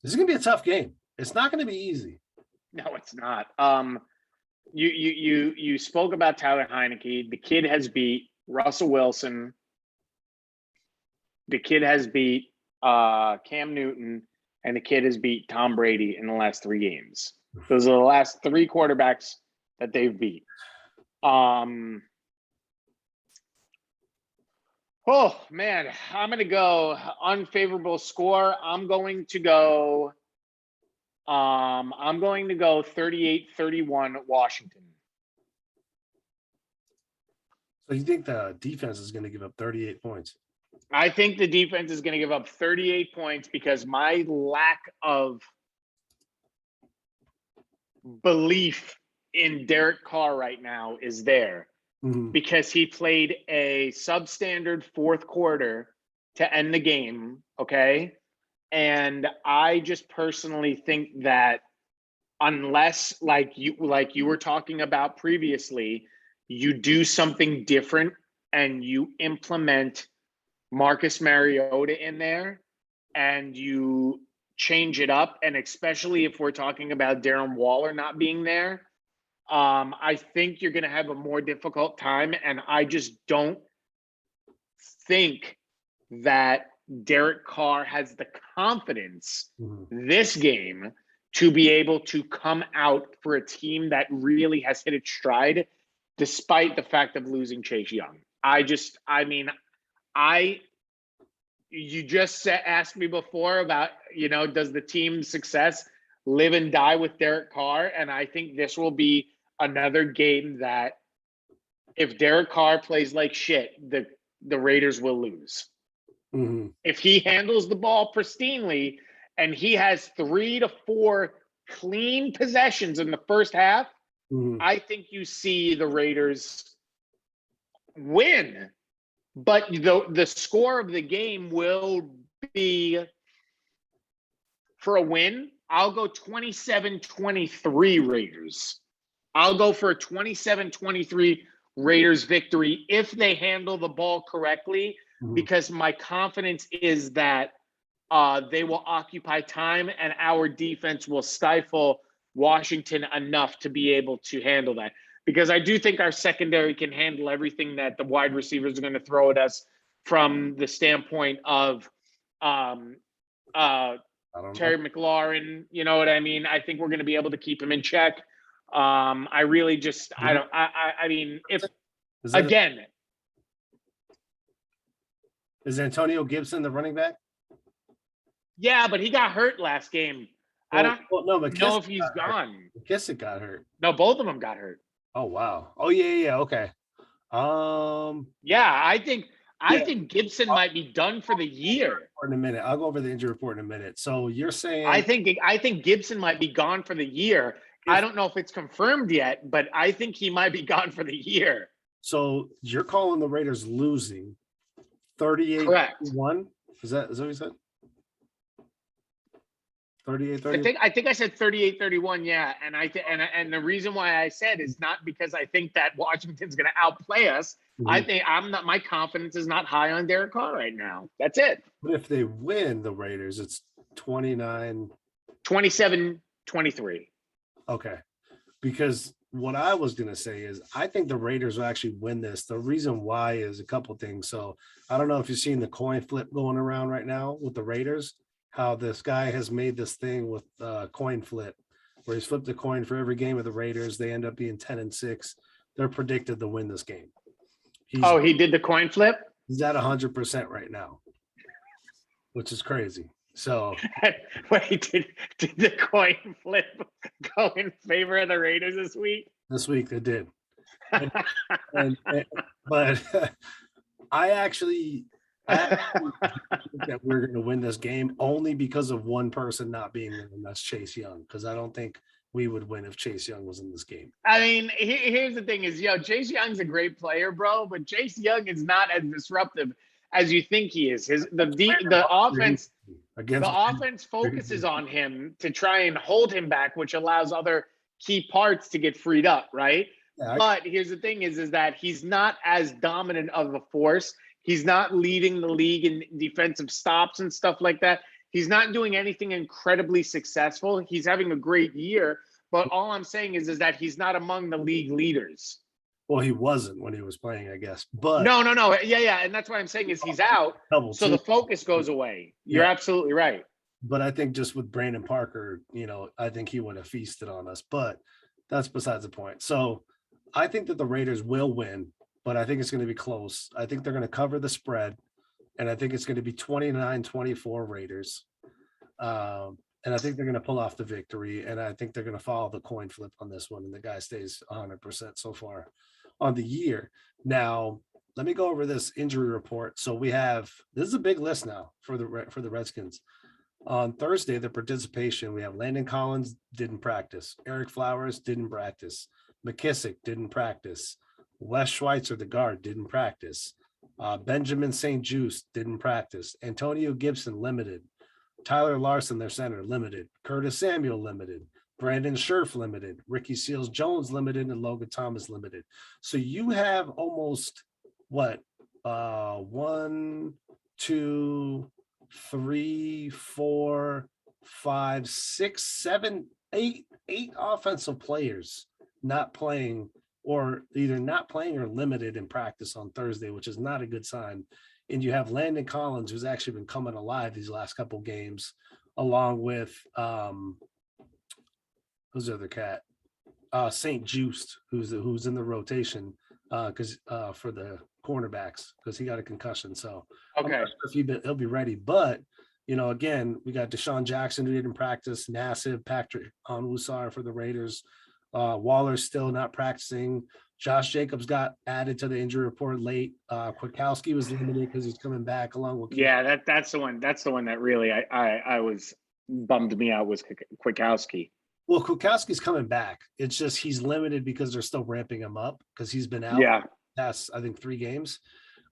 is going to be a tough game. It's not going to be easy. No, it's not. You spoke about Tyler Heinicke. The kid has beat Russell Wilson. The kid has beat Cam Newton, and the kid has beat Tom Brady in the last 3 games. Those are the last 3 quarterbacks that they've beat. Oh man, I'm going to go unfavorable score. I'm going to go 38-31 Washington. So you think the defense is going to give up 38 points? I think the defense is going to give up 38 points because my lack of belief in Derek Carr right now is there, because he played a substandard 4th quarter to end the game. Okay. And I just personally think that unless, like you were talking about previously, you do something different and you implement Marcus Mariota in there and you change it up, and especially if we're talking about Darren Waller not being there, I think you're going to have a more difficult time. And I just don't think that Derek Carr has the confidence this game to be able to come out for a team that really has hit its stride, despite the fact of losing Chase Young. You just asked me before about, does the team's success live and die with Derek Carr? And I think this will be another game that if Derek Carr plays like shit, the Raiders will lose. If he handles the ball pristinely and he has 3 to 4 clean possessions in the first half, I think you see the Raiders win. But the score of the game will be, for a win, I'll go 27-23 Raiders. I'll go for a 27-23 Raiders victory if they handle the ball correctly, because my confidence is that they will occupy time and our defense will stifle Washington enough to be able to handle that. Because I do think our secondary can handle everything that the wide receivers are going to throw at us, from the standpoint of Terry McLaurin. You know what I mean? I think we're going to be able to keep him in check. I really just, is Antonio Gibson the running back? Yeah, but he got hurt last game. I don't know if he's gone. McKissick got hurt. No, both of them got hurt. Oh wow. Oh yeah. Okay. Yeah, I think Gibson might be done for the year. In a minute, I'll go over the injury report in a minute. So you're saying I think Gibson might be gone for the year. I don't know if it's confirmed yet, but I think he might be gone for the year. So you're calling the Raiders losing 38-1? Correct. Is that what you said? 38-30? I think I said 38-31, yeah. And and the reason why I said is not because I think that Washington's going to outplay us. I think my confidence is not high on Derek Carr right now. That's it. But if they win the Raiders, it's 29. 27-23. Okay. Because what I was going to say is I think the Raiders will actually win this. The reason why is a couple things. So I don't know if you've seen the coin flip going around right now with the Raiders, how this guy has made this thing with coin flip where he's flipped a coin for every game of the Raiders. They end up being 10-6. They're predicted to win this game. He did the coin flip? He's at 100% right now, which is crazy. So wait, did the coin flip go in favor of the Raiders this week? This week they did. But I actually think that we're going to win this game only because of one person not being there, and that's Chase Young, because I don't think we would win if Chase Young was in this game. I mean, here's the thing is, Chase Young's a great player, bro, but Chase Young is not as disruptive as you think he is. The offense focuses on him to try and hold him back, which allows other key parts to get freed up, right? Yeah, but here's the thing is that he's not as dominant of a force. He's not leading the league in defensive stops and stuff like that. He's not doing anything incredibly successful. He's having a great year, but all I'm saying is that he's not among the league leaders. Well, he wasn't when he was playing, I guess. But no. Yeah. And that's what I'm saying is he's out. So the focus goes away. You're absolutely right. But I think just with Brandon Parker, I think he would have feasted on us. But that's besides the point. So I think that the Raiders will win, but I think it's going to be close. I think they're going to cover the spread, and I think it's going to be 29-24 Raiders. And I think they're going to pull off the victory, and I think they're going to follow the coin flip on this one, and the guy stays 100% so far on the year. Now, let me go over this injury report. So this is a big list now for the Redskins. On Thursday, the participation, we have Landon Collins didn't practice. Eric Flowers didn't practice. McKissick didn't practice. Wes Schweitzer, the guard, didn't practice. Benjamin St. Juste didn't practice. Antonio Gibson, limited. Tyler Larson, their center, limited. Curtis Samuel, limited. Brandon Scherf, limited. Ricky Seals-Jones, limited. And Logan Thomas, limited. So you have almost, 1, 2, 3, 4, 5, 6, 7, 8 offensive players not playing, or either not playing or limited in practice on Thursday, which is not a good sign. And you have Landon Collins, who's actually been coming alive these last couple games, along with who's the other cat? St. Juste, who's in the rotation because for the cornerbacks, because he got a concussion. So okay, I'm not sure if he'll be ready. But again, we got Deshaun Jackson who didn't practice, Nassib, Patrick Onwuzurike for the Raiders. Waller's still not practicing. Josh Jacobs got added to the injury report late. Kwiatkowski was limited because he's coming back along with. Yeah, that's the one. That's the one that really I was bummed me out was Kwiatkowski. Well, Kwiatkowski's coming back. It's just he's limited because they're still ramping him up because he's been out. Yeah, that's I think 3 games.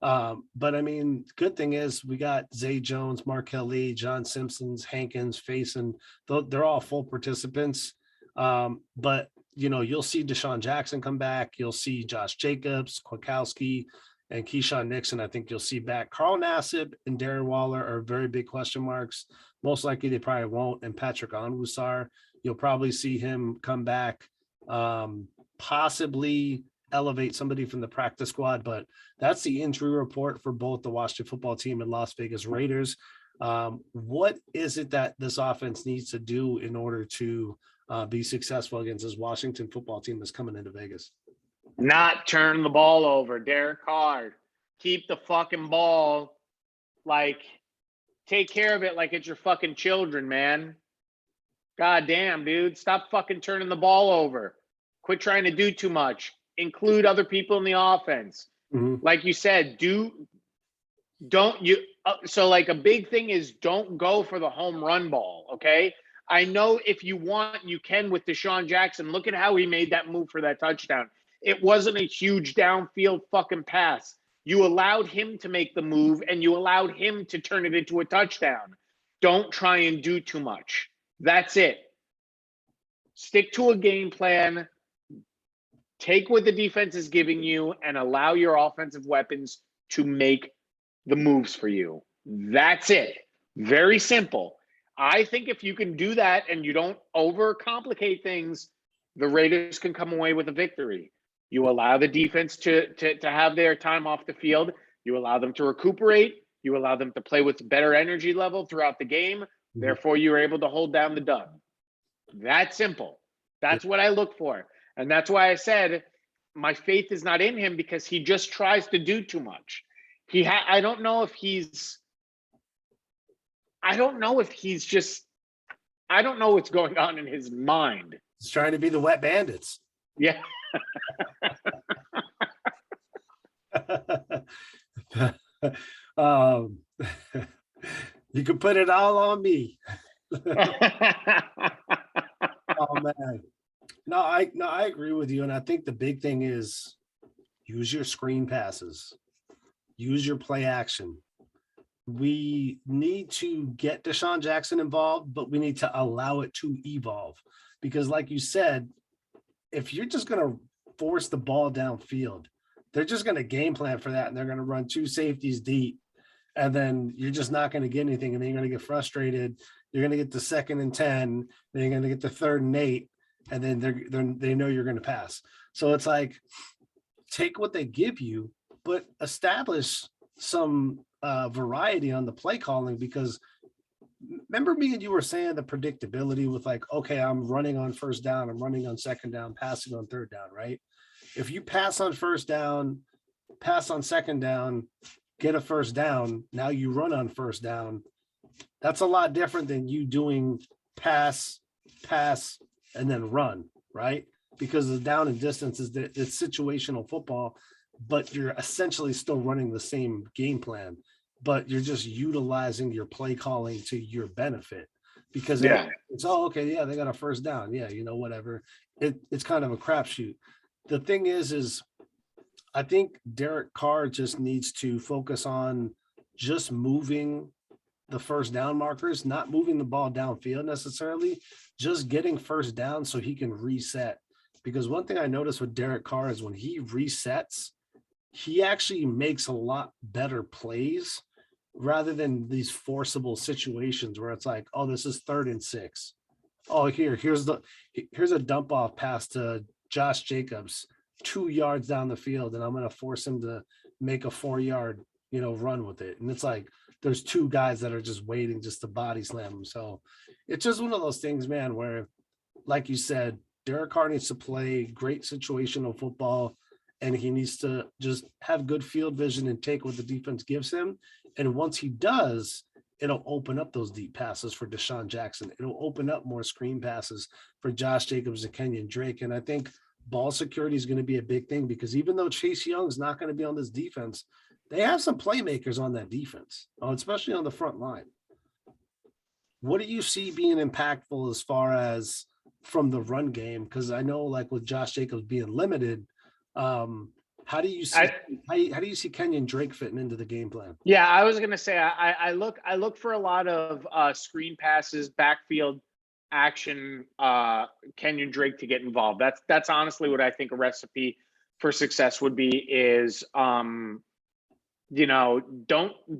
But I mean, good thing is we got Zay Jones, Markel Lee, John Simpsons, Hankins, Faison. They're all full participants. But you'll see Deshaun Jackson come back. You'll see Josh Jacobs, Kwiatkowski, and Keyshawn Nixon. I think you'll see back. Carl Nassib and Darren Waller are very big question marks. Most likely they probably won't. And Patrick Onwuzurike, you'll probably see him come back, possibly elevate somebody from the practice squad. But that's the injury report for both the Washington football team and Las Vegas Raiders. What is it that this offense needs to do in order to be successful against this Washington football team that's coming into Vegas? Not turn the ball over. Derek Carr, keep the fucking ball, take care of it like it's your fucking children, man. God damn, dude. Stop fucking turning the ball over. Quit trying to do too much. Include other people in the offense. Mm-hmm. Like you said, so a big thing is don't go for the home run ball, okay? I know if you want, you can with Deshaun Jackson. Look at how he made that move for that touchdown. It wasn't a huge downfield fucking pass. You allowed him to make the move and you allowed him to turn it into a touchdown. Don't try and do too much. That's it. Stick to a game plan. Take what the defense is giving you and allow your offensive weapons to make the moves for you. That's it. Very simple. I think if you can do that and you don't overcomplicate things, the Raiders can come away with a victory. You allow the defense to have their time off the field. You allow them to recuperate. You allow them to play with better energy level throughout the game. Therefore, you're able to hold down the dub. That simple. That's what I look for. And that's why I said my faith is not in him, because he just tries to do too much. I don't know if he's just, I don't know what's going on in his mind. He's trying to be the wet bandits. Yeah. You can put it all on me. Oh man. No, I agree with you. And I think the big thing is use your screen passes, use your play action. We need to get Deshaun Jackson involved, but we need to allow it to evolve. Because like you said, if you're just going to force the ball downfield, they're just going to game plan for that. And they're going to run two safeties deep. And then you're just not going to get anything. And then you're going to get frustrated. You're going to get the 2nd and 10. Then you're going to get the 3rd and 8. And then they know you're going to pass. So it's like, take what they give you, but establish some variety on the play calling. Because remember me and you were saying the predictability with like, okay, I'm running on 1st down, I'm running on 2nd down, passing on 3rd down, right? If you pass on 1st down, pass on 2nd down, get a 1st down, now you run on 1st down. That's a lot different than you doing pass, and then run, right? Because the down and distance is it's situational football, but you're essentially still running the same game plan, but you're just utilizing your play calling to your benefit. Because it's okay, yeah, they got a 1st down, yeah, whatever. It's kind of a crapshoot. The thing is I think Derek Carr just needs to focus on just moving the 1st down markers, not moving the ball downfield necessarily, just getting 1st down so he can reset. Because one thing I noticed with Derek Carr is when he resets, he actually makes a lot better plays rather than these forcible situations where it's like, oh, this is 3rd and 6. Oh, here's a dump off pass to Josh Jacobs 2 yards down the field, and I'm going to force him to make a 4-yard, run with it. And it's like, there's 2 guys that are just waiting just to body slam him. So it's just one of those things, man, where, like you said, Derek Carr needs to play great situational football, and he needs to just have good field vision and take what the defense gives him. And once he does, it'll open up those deep passes for Deshaun Jackson. It'll open up more screen passes for Josh Jacobs and Kenyon Drake. And I think ball security is going to be a big thing, because even though Chase Young's not going to be on this defense, they have some playmakers on that defense, especially on the front line. What do you see being impactful as far as from the run game? Because I know, like with Josh Jacobs being limited, how do you see Kenyon Drake fitting into the game plan? Yeah, I was gonna say I look for a lot of screen passes, backfield action, Kenyon Drake to get involved. That's honestly what I think a recipe for success would be. Is don't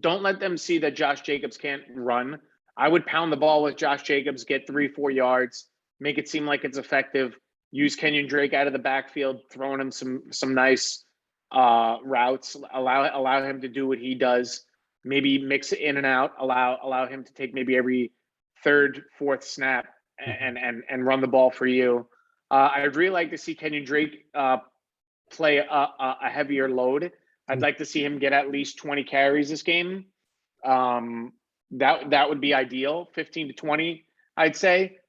let them see that Josh Jacobs can't run. I would pound the ball with Josh Jacobs, get 3-4 yards, make it seem like it's effective. Use Kenyon Drake out of the backfield, throwing him some nice routes. Allow him to do what he does. Maybe mix it in and out. Allow him to take maybe every 3rd, 4th snap and run the ball for you. I'd really like to see Kenyon Drake play a heavier load. I'd like to see him get at least 20 carries this game. That would be ideal, 15 to 20, I'd say.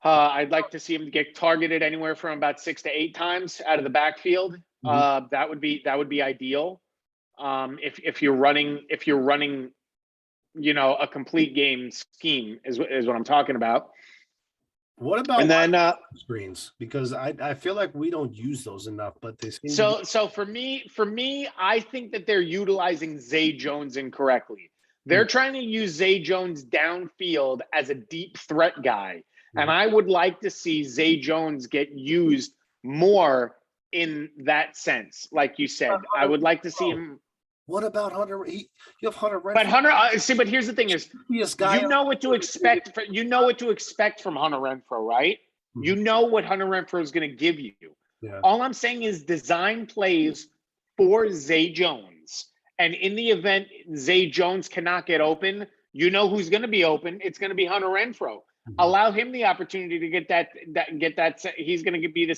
I'd like to see him get targeted anywhere from about 6 to 8 times out of the backfield. That would be ideal. If you're running, a complete game scheme is what I'm talking about. What about And then screens? Because I feel like we don't use those enough, but they seem so for me, I think that they're utilizing Zay Jones incorrectly. They're trying to use Zay Jones downfield as a deep threat guy. And I would like to see Zay Jones get used more in that sense. Like you said, I would like to see him. What about Hunter? You have Hunter Renfrow. But but here's the thing is, you know what to expect. You know what to expect from Hunter Renfrow, right? Mm-hmm. You know what Hunter Renfrow is going to give you. Yeah. All I'm saying is design plays for Zay Jones. And in the event Zay Jones cannot get open, you know who's going to be open. It's going to be Hunter Renfrow. Mm-hmm. Allow him the opportunity to get that. He's going to be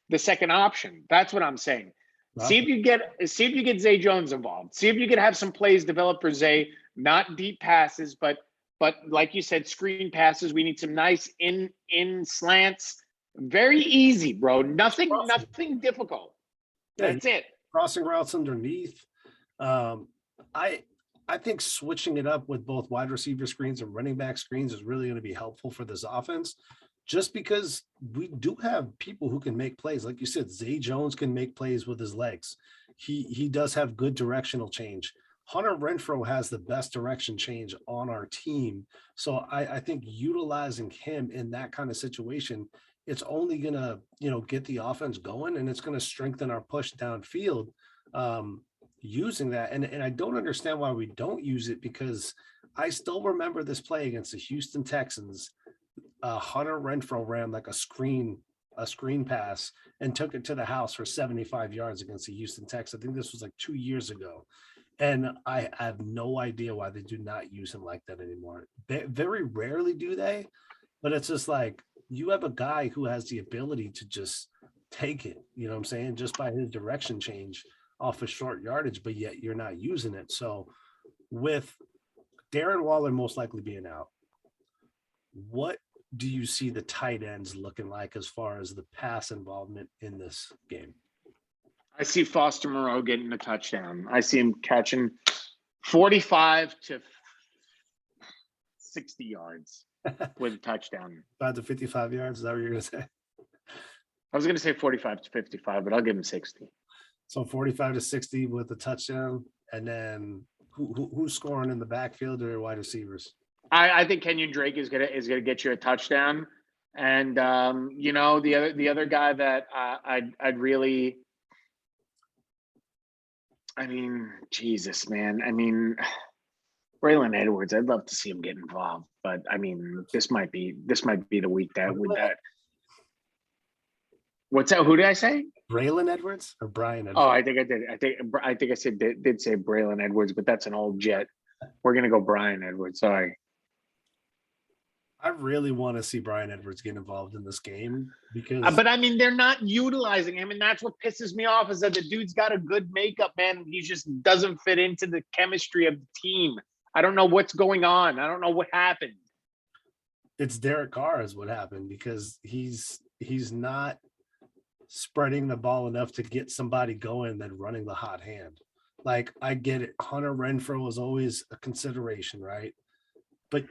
the second option. That's what I'm saying. Wow. See if you get Zay Jones involved. See if you could have some plays developed for Zay, not deep passes, but like you said, screen passes. We need some nice in slants. Very easy, bro. Nothing difficult. Yeah, that's it. Crossing routes underneath. I think switching it up with both wide receiver screens and running back screens is really going to be helpful for this offense. Just because we do have people who can make plays. Like you said, Zay Jones can make plays with his legs. He does have good directional change. Hunter Renfrow has the best direction change on our team. So I think utilizing him in that kind of situation, it's only going to, get the offense going, and it's going to strengthen our push downfield using that. And I don't understand why we don't use it, because I still remember this play against the Houston Texans. Hunter Renfrow ran like a screen pass and took it to the house for 75 yards against the Houston Texans. I think this was like 2 years ago. And I have no idea why they do not use him like that anymore. They very rarely do they, but it's just like, you have a guy who has the ability to just take it, you know what I'm saying, just by his direction change off a short yardage, but yet you're not using it. So with Darren Waller most likely being out, what do you see the tight ends looking like as far as the pass involvement in this game? I see Foster Moreau getting a touchdown. I see him catching 45 to 60 yards with a touchdown. 5 to 55 yards, is that what you're going to say? I was going to say 45 to 55, but I'll give him 60. So 45 to 60 with a touchdown. And then who's scoring in the backfield or wide receivers? I think Kenyon Drake is gonna get you a touchdown, and the other guy that I'd really, Jesus, man, Braylon Edwards. I'd love to see him get involved, but this might be the week that with that. What's that? Who did I say? Braylon Edwards or Brian Edwards? Oh, I think I did. I think I did say Braylon Edwards, but that's an old jet. We're gonna go Brian Edwards. Sorry. I really want to see Brian Edwards get involved in this game because, but they're not utilizing him, and that's what pisses me off, is that the dude's got a good makeup, man. He just doesn't fit into the chemistry of the team. I don't know what's going on. I don't know what happened. It's Derek Carr is what happened, because he's not spreading the ball enough to get somebody going, then running the hot hand. Like, I get it. Hunter Renfrow is always a consideration, right? But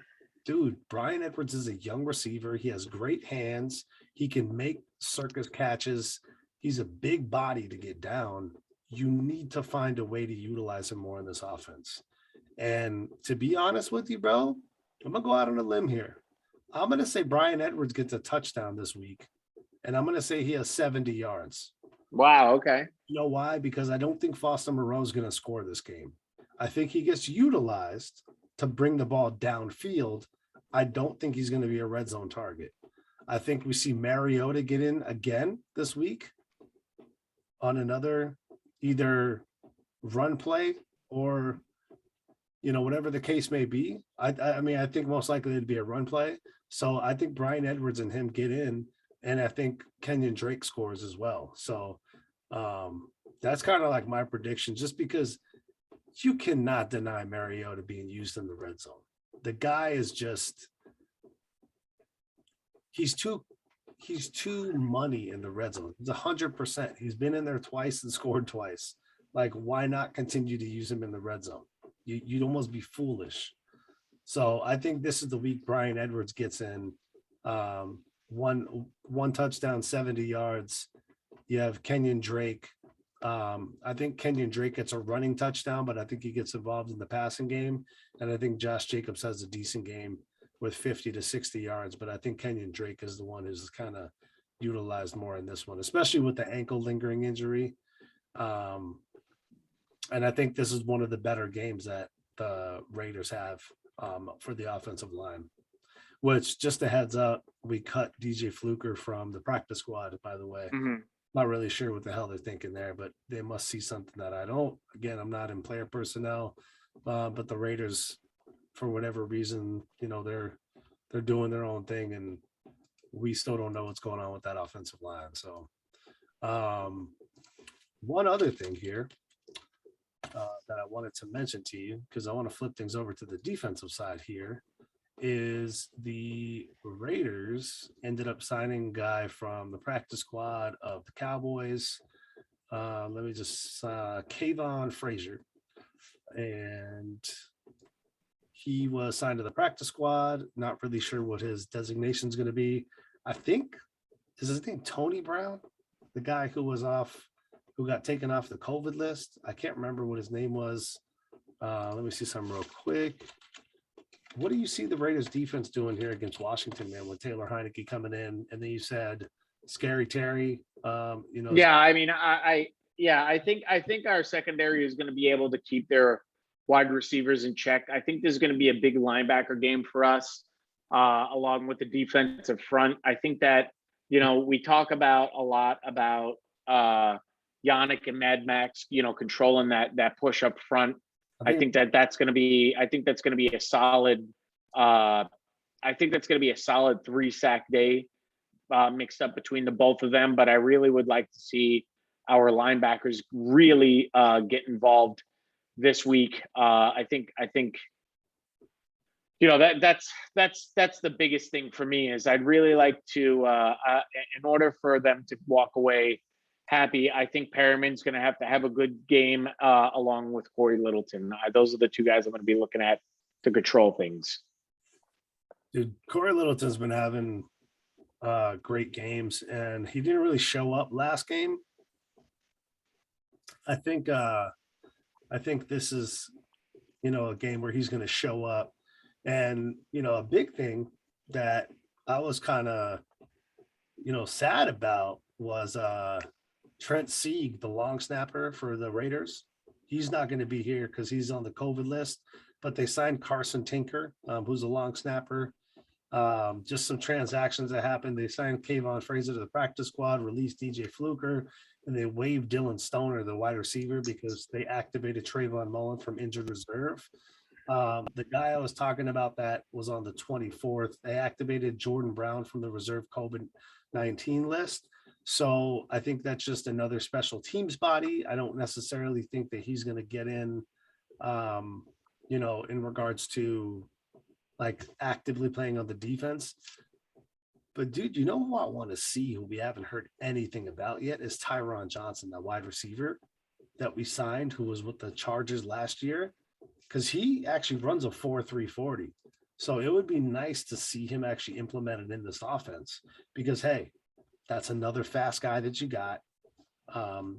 dude, Brian Edwards is a young receiver. He has great hands. He can make circus catches. He's a big body to get down. You need to find a way to utilize him more in this offense. And to be honest with you, bro, I'm going to go out on a limb here. I'm going to say Brian Edwards gets a touchdown this week, and I'm going to say he has 70 yards. Wow, okay. You know why? Because I don't think Foster Moreau is going to score this game. I think he gets utilized to bring the ball downfield. I don't think he's going to be a red zone target. I think we see Mariota get in again this week on another either run play or, whatever the case may be. I think most likely it'd be a run play. So I think Brian Edwards and him get in, and I think Kenyon Drake scores as well. So that's kind of like my prediction, just because you cannot deny Mariota being used in the red zone. The guy is just, he's too money in the red zone. He's 100%. He's been in there twice and scored twice. Like, why not continue to use him in the red zone? You'd almost be foolish. So I think this is the week Brian Edwards gets in. one touchdown, 70 yards. You have Kenyon Drake. I think Kenyon Drake gets a running touchdown, but I think he gets involved in the passing game. And I think Josh Jacobs has a decent game with 50 to 60 yards. But I think Kenyon Drake is the one who's kind of utilized more in this one, especially with the ankle lingering injury. And I think this is one of the better games that the Raiders have for the offensive line, which, just a heads up, we cut DJ Fluker from the practice squad, by the way. Mhm. Not really sure what the hell they're thinking there, but they must see something that I don't. Again, I'm not in player personnel, but the Raiders, for whatever reason, they're doing their own thing, and we still don't know what's going on with that offensive line. So, one other thing here that I wanted to mention to you, because I want to flip things over to the defensive side here, is the Raiders ended up signing a guy from the practice squad of the Cowboys. Kayvon Frazier. And he was signed to the practice squad. Not really sure what his designation is going to be. I think, is his name Tony Brown? The guy who got taken off the COVID list. I can't remember what his name was. Let me see something real quick. What do you see the Raiders defense doing here against Washington, man, with Taylor Heineke coming in? And then you said Scary Terry, Yeah, I mean, I think our secondary is going to be able to keep their wide receivers in check. I think this is going to be a big linebacker game for us, along with the defensive front. I think that, we talk about a lot about Yannick and Mad Max, controlling that push up front. I think that's going to be a solid. I think that's going to be a solid 3-sack day, mixed up between the both of them. But I really would like to see our linebackers really get involved this week. I think that's the biggest thing for me. Is I'd really like to, in order for them to walk away happy, I think Perriman's going to have a good game along with Corey Littleton. Those are the two guys I'm going to be looking at to control things. Dude, Corey Littleton's been having great games, and he didn't really show up last game. I think this is, a game where he's going to show up. And, a big thing that I was kind of, sad about was Trent Sieg, the long snapper for the Raiders. He's not going to be here because he's on the COVID list, but they signed Carson Tinker, who's a long snapper. Just some transactions that happened. They signed Kayvon Frazier to the practice squad, released DJ Fluker, and they waived Dylan Stoner, the wide receiver, because they activated Trayvon Mullen from injured reserve. The guy I was talking about that was on the 24th. They activated Jordan Brown from the reserve COVID-19 list. So I think that's just another special teams body. I don't necessarily think that he's going to get in, in regards to like actively playing on the defense. But dude, who I want to see, who we haven't heard anything about yet, is Tyron Johnson, that wide receiver that we signed, who was with the Chargers last year, because he actually runs a 4.3 40. So it would be nice to see him actually implemented in this offense, because, hey, that's another fast guy that you got.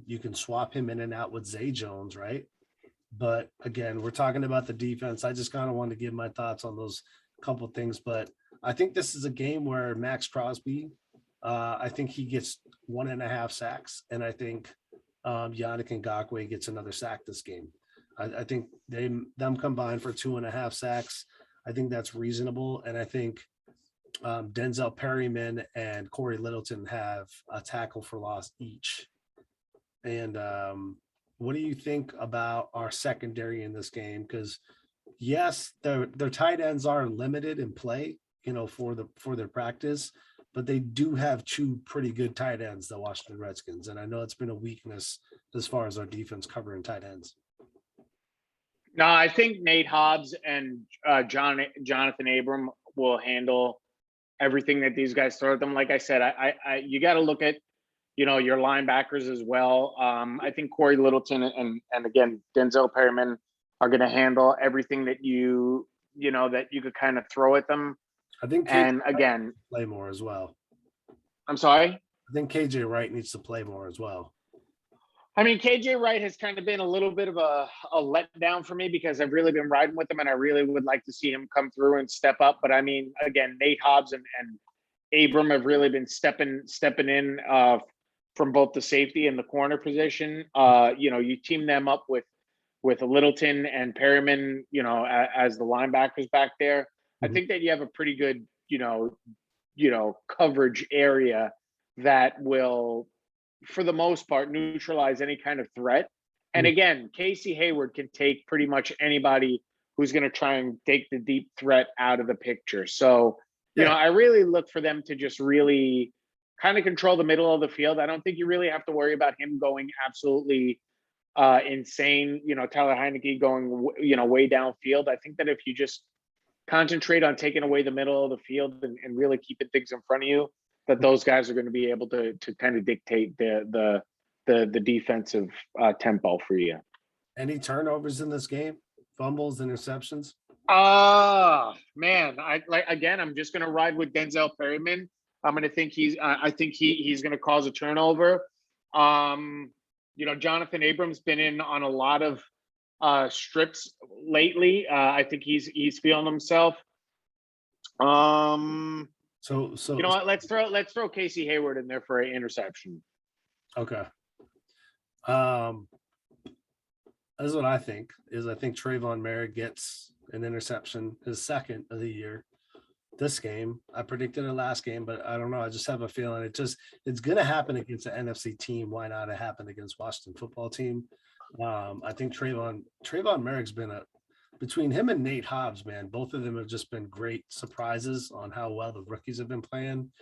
You can swap him in and out with Zay Jones, right? But again, we're talking about the defense. I just kind of wanted to give my thoughts on those couple things. But I think this is a game where Max Crosby, I think he gets 1.5 sacks. And I think Yannick Ngakoue gets another sack this game. I think them combined for 2.5 sacks. I think that's reasonable. And I think Denzel Perryman and Corey Littleton have a tackle for loss each. And what do you think about our secondary in this game? Because yes, their tight ends are limited in play, for their practice, but they do have two pretty good tight ends, the Washington Redskins. And I know it's been a weakness as far as our defense covering tight ends. No, I think Nate Hobbs and Jonathan Abram will handle everything that these guys throw at them. Like I said, you got to look at, your linebackers as well. I think Corey Littleton and again, Denzel Perryman are going to handle everything that you could kind of throw at them. I think, and again, play more as well. I'm sorry. I think KJ Wright needs to play more as well. I mean, KJ Wright has kind of been a little bit of a letdown for me because I've really been riding with him and I really would like to see him come through and step up. But I mean, again, Nate Hobbs and Abram have really been stepping in from both the safety and the corner position. You team them up with Littleton and Perryman, as the linebackers back there. I think that you have a pretty good, coverage area that will, for the most part, neutralize any kind of threat. And again, Casey Hayward can take pretty much anybody who's going to try and take the deep threat out of the picture. So, I really look for them to just really kind of control the middle of the field. I don't think you really have to worry about him going absolutely insane, Tyler Heineke going, way downfield. I think that if you just concentrate on taking away the middle of the field and really keeping things in front of you, that those guys are going to be able to kind of dictate the defensive tempo for you. Any turnovers in this game? Fumbles, interceptions? Man, I'm just going to ride with Denzel Perryman. I'm going to think he's going to cause a turnover. Jonathan Abrams been in on a lot of strips lately. I think he's feeling himself. So you know what? Let's throw Casey Hayward in there for an interception. Okay. That's what I think. I think Trayvon Merrick gets an interception, his second of the year. This game, I predicted it last game, but I don't know. I just have a feeling it's going to happen against an NFC team. Why not? It happened against Washington football team. I think Trayvon Merrick's been between him and Nate Hobbs, man, both of them have just been great surprises on how well the rookies have been playing.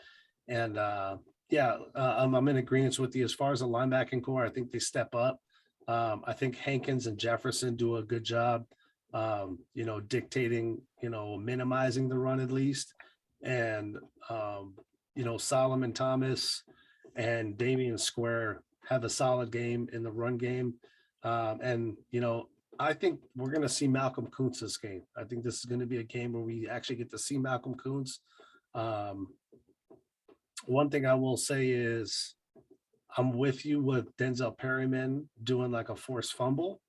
And I'm in agreement with you as far as the linebacking core. I think they step up. I think Hankins and Jefferson do a good job, dictating, minimizing the run at least. And, Solomon Thomas and Damian Square have a solid game in the run game. I think we're going to see Malcolm Kuntz this game. I think this is going to be a game where we actually get to see Malcolm Kuntz. One thing I will say is I'm with you with Denzel Perryman doing like a forced fumble.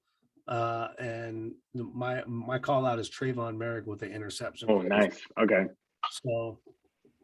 And my call out is Trayvon Merrick with the interception. Oh, nice. Okay. So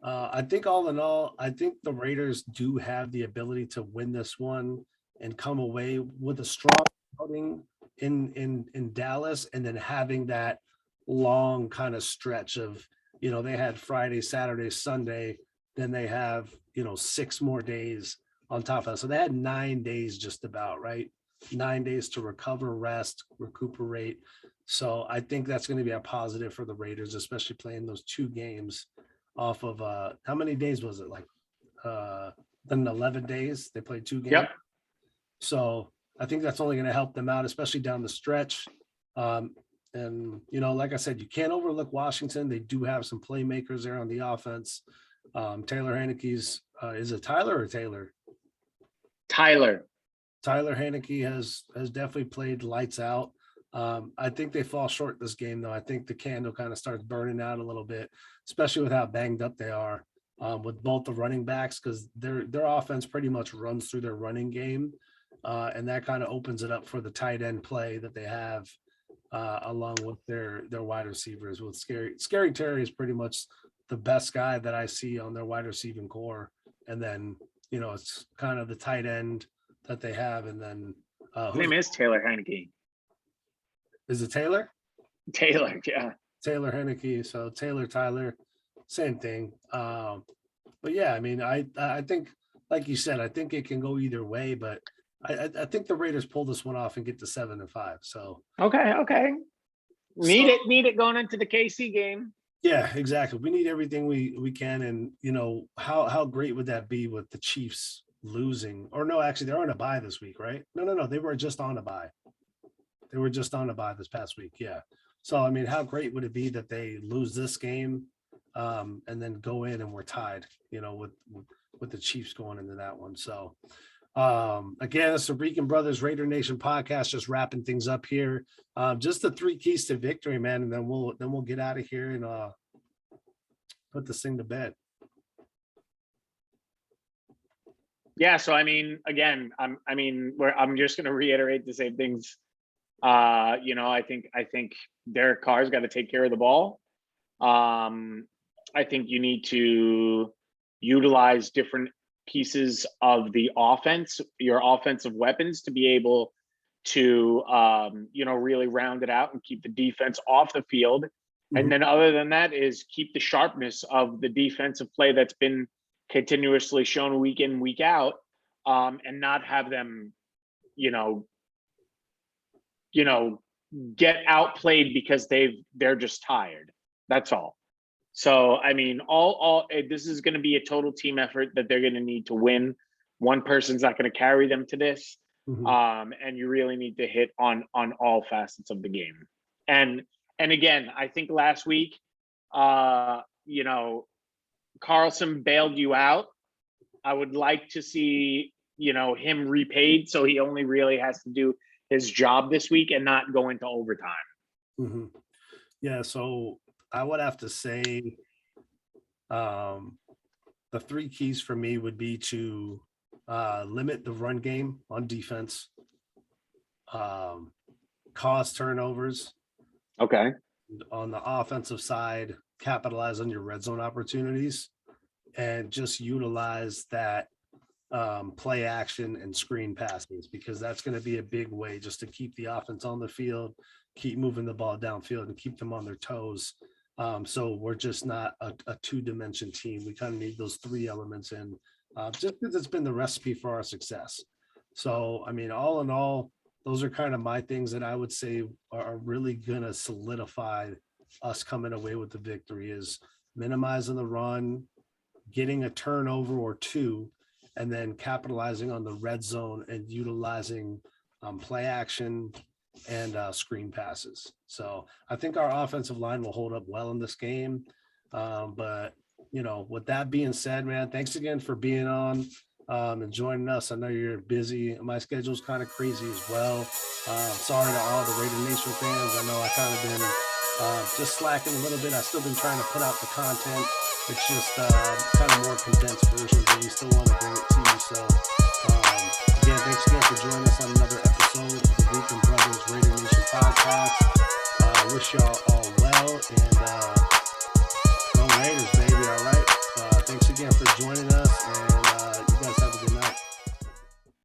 I think all in all, I think the Raiders do have the ability to win this one and come away with a strong outing in Dallas, and then having that long kind of stretch of, they had Friday, Saturday, Sunday, then they have, 6 more days on top of that. So they had 9 days just about, right? 9 days to recover, rest, recuperate. So I think that's going to be a positive for the Raiders, especially playing those 2 games off of how many days was it? Like then 11 days they played 2 games. Yep. So I think that's only going to help them out, especially down the stretch. And, like I said, you can't overlook Washington. They do have some playmakers there on the offense. Taylor Heineke's, is it Tyler or Taylor? Tyler Heinicke has definitely played lights out. I think they fall short this game, though. I think the candle kind of starts burning out a little bit, especially with how banged up they are with both the running backs, because their offense pretty much runs through their running game. And that kind of opens it up for the tight end play that they have along with their wide receivers. With Scary Terry is pretty much the best guy that I see on their wide receiving core. And then, it's kind of the tight end that they have. And then his name is Taylor Heinicke. Is it Taylor? Taylor, yeah. Taylor Heinicke. So Tyler, same thing. But yeah, I mean, I think, like you said, I think it can go either way, but I think the Raiders pull this one off and get to 7-5. So okay. Need it going into the KC game. Yeah, exactly. We need everything we can, and how great would that be with the Chiefs losing? Or no, actually, they're on a bye this week, right? No, they were just on a bye. They were just on a bye this past week. Yeah. So I mean, how great would it be that they lose this game, and then go in and we're tied, with the Chiefs going into that one. So. Again, it's the Rican Brothers Raidernation podcast, just wrapping things up here. Just the 3 keys to victory, man, and then we'll get out of here and put this thing to bed. Yeah, so I mean, again, I'm just going to reiterate the same things. I think Derek Carr's got to take care of the ball. I think you need to utilize different pieces of the offense, your offensive weapons, to be able to really round it out and keep the defense off the field. And then other than that is keep the sharpness of the defensive play that's been continuously shown week in, week out, and not have them, get outplayed because they're just tired. That's all. So, I mean, this is going to be a total team effort that they're going to need to win. One person's not going to carry them to this. And you really need to hit on all facets of the game. And again, I think last week, Carlson bailed you out. I would like to see, him repaid, so he only really has to do his job this week and not go into overtime. Yeah, so I would have to say the three keys for me would be to limit the run game on defense, cause turnovers. Okay. On the offensive side, capitalize on your red zone opportunities and just utilize that play action and screen passes, because that's going to be a big way just to keep the offense on the field, keep moving the ball downfield and keep them on their toes. So we're just not a two-dimension team. We kind of need those three elements in, just because it's been the recipe for our success. So, I mean, all in all, those are kind of my things that I would say are really going to solidify us coming away with the victory, is minimizing the run, getting a turnover or two, and then capitalizing on the red zone and utilizing play action and screen passes. So I think our offensive line will hold up well in this game. But, with that being said, man, thanks again for being on and joining us. I know you're busy. My schedule's kind of crazy as well. Sorry to all the Raidernation fans. I know I kind of been just slacking a little bit. I've still been trying to put out the content. It's just kind of more condensed version, but we still want to bring it to you. So again, thanks again for joining us on another episode of the Rican Brothers Raidernation podcast. Wish y'all all well, and go Raiders, baby.